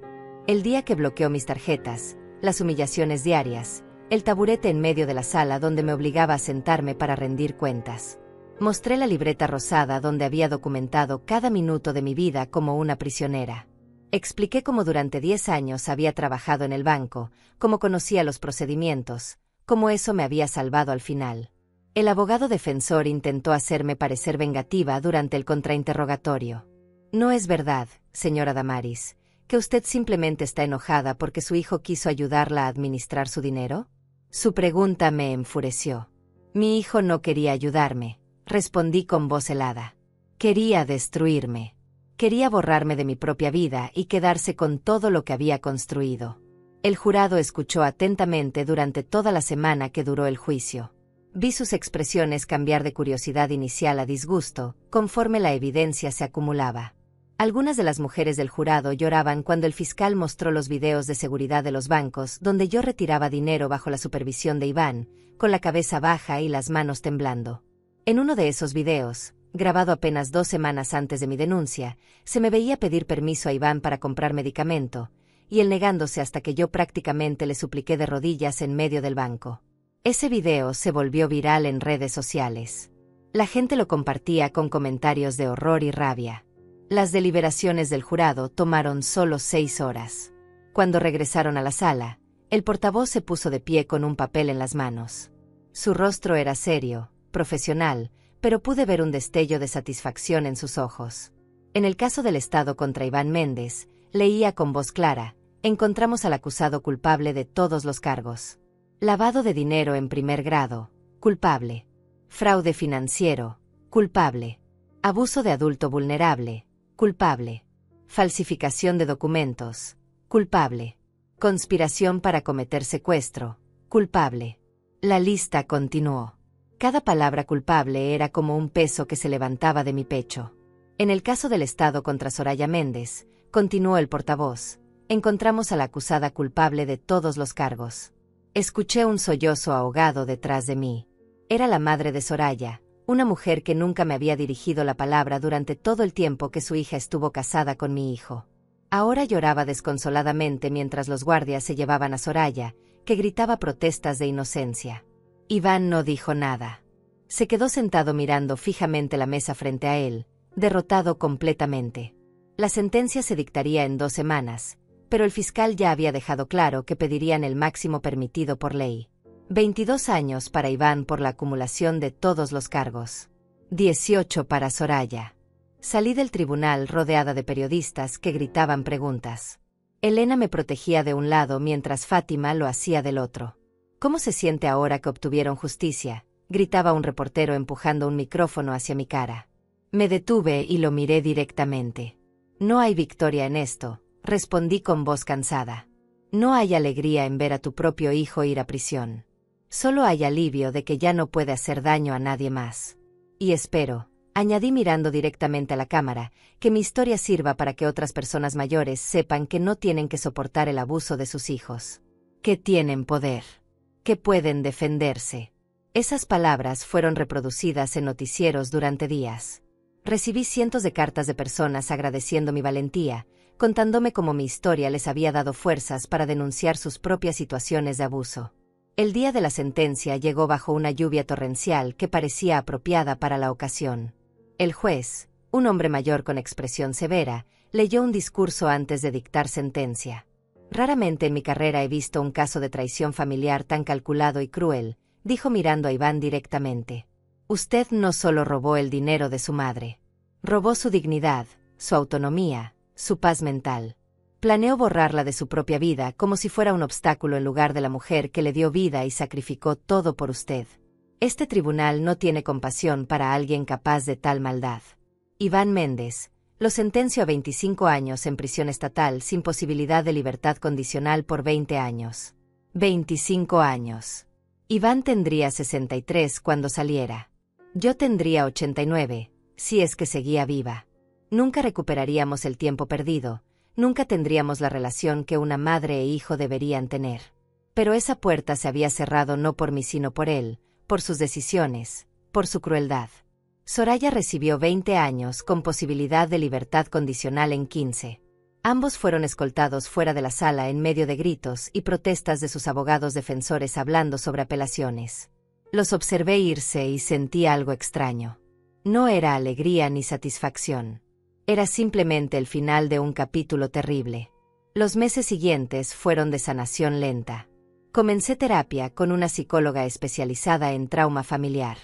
El día que bloqueó mis tarjetas, las humillaciones diarias, el taburete en medio de la sala donde me obligaba a sentarme para rendir cuentas. Mostré la libreta rosada donde había documentado cada minuto de mi vida como una prisionera. Expliqué cómo durante 10 años había trabajado en el banco, cómo conocía los procedimientos, cómo eso me había salvado al final. El abogado defensor intentó hacerme parecer vengativa durante el contrainterrogatorio. No es verdad, señora Damaris, que usted simplemente está enojada porque su hijo quiso ayudarla a administrar su dinero. Su pregunta me enfureció. Mi hijo no quería ayudarme, respondí con voz helada. Quería destruirme. Quería borrarme de mi propia vida y quedarse con todo lo que había construido. El jurado escuchó atentamente durante toda la semana que duró el juicio. Vi sus expresiones cambiar de curiosidad inicial a disgusto, conforme la evidencia se acumulaba. Algunas de las mujeres del jurado lloraban cuando el fiscal mostró los videos de seguridad de los bancos donde yo retiraba dinero bajo la supervisión de Iván, con la cabeza baja y las manos temblando. En uno de esos videos, grabado apenas 2 semanas antes de mi denuncia, se me veía pedir permiso a Iván para comprar medicamento, y él negándose hasta que yo prácticamente le supliqué de rodillas en medio del banco. Ese video se volvió viral en redes sociales. La gente lo compartía con comentarios de horror y rabia. Las deliberaciones del jurado tomaron solo 6 horas. Cuando regresaron a la sala, el portavoz se puso de pie con un papel en las manos. Su rostro era serio, profesional, pero pude ver un destello de satisfacción en sus ojos. En el caso del Estado contra Iván Méndez, leía con voz clara: encontramos al acusado culpable de todos los cargos. Lavado de dinero en primer grado, culpable. Fraude financiero, culpable. Abuso de adulto vulnerable, culpable. Falsificación de documentos, culpable. Conspiración para cometer secuestro, culpable. La lista continuó. Cada palabra culpable era como un peso que se levantaba de mi pecho. En el caso del Estado contra Soraya Méndez, continuó el portavoz, encontramos a la acusada culpable de todos los cargos. Escuché un sollozo ahogado detrás de mí. Era la madre de Soraya, una mujer que nunca me había dirigido la palabra durante todo el tiempo que su hija estuvo casada con mi hijo. Ahora lloraba desconsoladamente mientras los guardias se llevaban a Soraya, que gritaba protestas de inocencia. Iván no dijo nada. Se quedó sentado mirando fijamente la mesa frente a él, derrotado completamente. La sentencia se dictaría en 2 semanas, pero el fiscal ya había dejado claro que pedirían el máximo permitido por ley. 22 años para Iván por la acumulación de todos los cargos. 18 para Soraya. Salí del tribunal rodeada de periodistas que gritaban preguntas. Elena me protegía de un lado mientras Fátima lo hacía del otro. ¿Cómo se siente ahora que obtuvieron justicia?, gritaba un reportero empujando un micrófono hacia mi cara. Me detuve y lo miré directamente. No hay victoria en esto, respondí con voz cansada. No hay alegría en ver a tu propio hijo ir a prisión. Solo hay alivio de que ya no puede hacer daño a nadie más. Y espero, añadí mirando directamente a la cámara, que mi historia sirva para que otras personas mayores sepan que no tienen que soportar el abuso de sus hijos. Que tienen poder. Que pueden defenderse. Esas palabras fueron reproducidas en noticieros durante días. Recibí cientos de cartas de personas agradeciendo mi valentía, contándome cómo mi historia les había dado fuerzas para denunciar sus propias situaciones de abuso. El día de la sentencia llegó bajo una lluvia torrencial que parecía apropiada para la ocasión. El juez, un hombre mayor con expresión severa, leyó un discurso antes de dictar sentencia. Raramente en mi carrera he visto un caso de traición familiar tan calculado y cruel, dijo mirando a Iván directamente. Usted no solo robó el dinero de su madre. Robó su dignidad, su autonomía, su paz mental. Planeó borrarla de su propia vida como si fuera un obstáculo en lugar de la mujer que le dio vida y sacrificó todo por usted. Este tribunal no tiene compasión para alguien capaz de tal maldad. Iván Méndez, lo sentencio a 25 años en prisión estatal sin posibilidad de libertad condicional por 20 años. 25 años. Iván tendría 63 cuando saliera. Yo tendría 89, si es que seguía viva. Nunca recuperaríamos el tiempo perdido, nunca tendríamos la relación que una madre e hijo deberían tener. Pero esa puerta se había cerrado no por mí sino por él, por sus decisiones, por su crueldad. Soraya recibió 20 años con posibilidad de libertad condicional en 15. Ambos fueron escoltados fuera de la sala en medio de gritos y protestas de sus abogados defensores hablando sobre apelaciones. Los observé irse y sentí algo extraño. No era alegría ni satisfacción. Era simplemente el final de un capítulo terrible. Los meses siguientes fueron de sanación lenta. Comencé terapia con una psicóloga especializada en trauma familiar.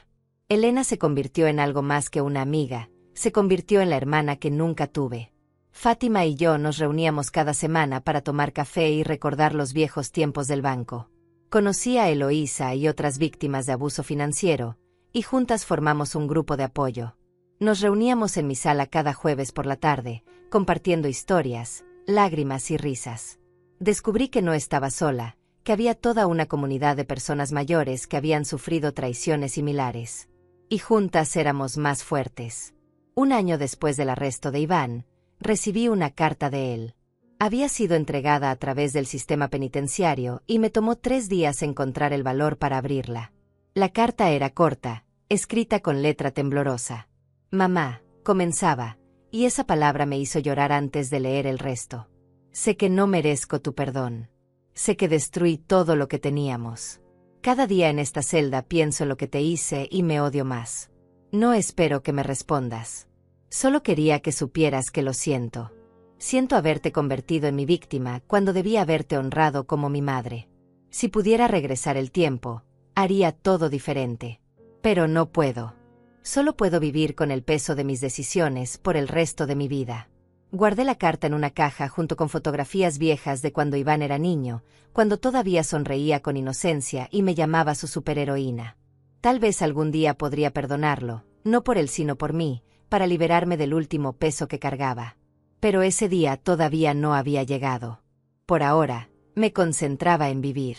Elena se convirtió en algo más que una amiga, se convirtió en la hermana que nunca tuve. Fátima y yo nos reuníamos cada semana para tomar café y recordar los viejos tiempos del banco. Conocí a Eloísa y otras víctimas de abuso financiero, y juntas formamos un grupo de apoyo. Nos reuníamos en mi sala cada jueves por la tarde, compartiendo historias, lágrimas y risas. Descubrí que no estaba sola, que había toda una comunidad de personas mayores que habían sufrido traiciones similares. Y juntas éramos más fuertes. Un año después del arresto de Iván, recibí una carta de él. Había sido entregada a través del sistema penitenciario y me tomó 3 días encontrar el valor para abrirla. La carta era corta, escrita con letra temblorosa. Mamá, comenzaba, y esa palabra me hizo llorar antes de leer el resto. Sé que no merezco tu perdón. Sé que destruí todo lo que teníamos. Cada día en esta celda pienso en lo que te hice y me odio más. No espero que me respondas. Solo quería que supieras que lo siento. Siento haberte convertido en mi víctima cuando debía haberte honrado como mi madre. Si pudiera regresar el tiempo, haría todo diferente. Pero no puedo. Solo puedo vivir con el peso de mis decisiones por el resto de mi vida. Guardé la carta en una caja junto con fotografías viejas de cuando Iván era niño, cuando todavía sonreía con inocencia y me llamaba su superheroína. Tal vez algún día podría perdonarlo, no por él sino por mí, para liberarme del último peso que cargaba. Pero ese día todavía no había llegado. Por ahora, me concentraba en vivir.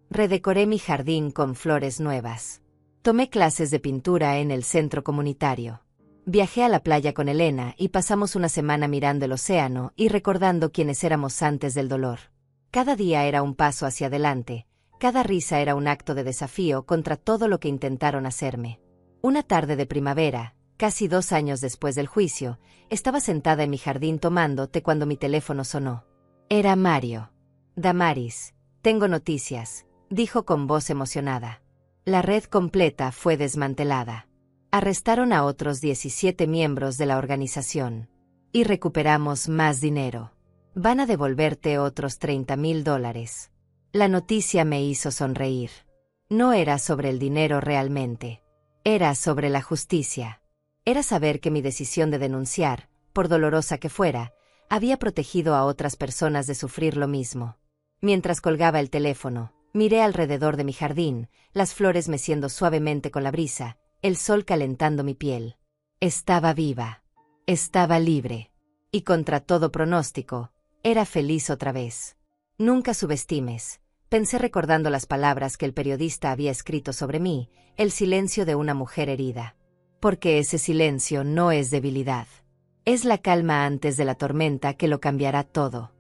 Redecoré mi jardín con flores nuevas. Tomé clases de pintura en el centro comunitario. Viajé a la playa con Elena y pasamos una semana mirando el océano y recordando quiénes éramos antes del dolor. Cada día era un paso hacia adelante, cada risa era un acto de desafío contra todo lo que intentaron hacerme. Una tarde de primavera, casi 2 años después del juicio, estaba sentada en mi jardín tomando té cuando mi teléfono sonó. Era Mario. Damaris, tengo noticias, dijo con voz emocionada. La red completa fue desmantelada. Arrestaron a otros 17 miembros de la organización. Y recuperamos más dinero. Van a devolverte otros $30,000. La noticia me hizo sonreír. No era sobre el dinero realmente. Era sobre la justicia. Era saber que mi decisión de denunciar, por dolorosa que fuera, había protegido a otras personas de sufrir lo mismo. Mientras colgaba el teléfono, miré alrededor de mi jardín, las flores meciendo suavemente con la brisa, el sol calentando mi piel. Estaba viva. Estaba libre. Y contra todo pronóstico, era feliz otra vez. Nunca subestimes, pensé recordando las palabras que el periodista había escrito sobre mí, el silencio de una mujer herida. Porque ese silencio no es debilidad. Es la calma antes de la tormenta que lo cambiará todo.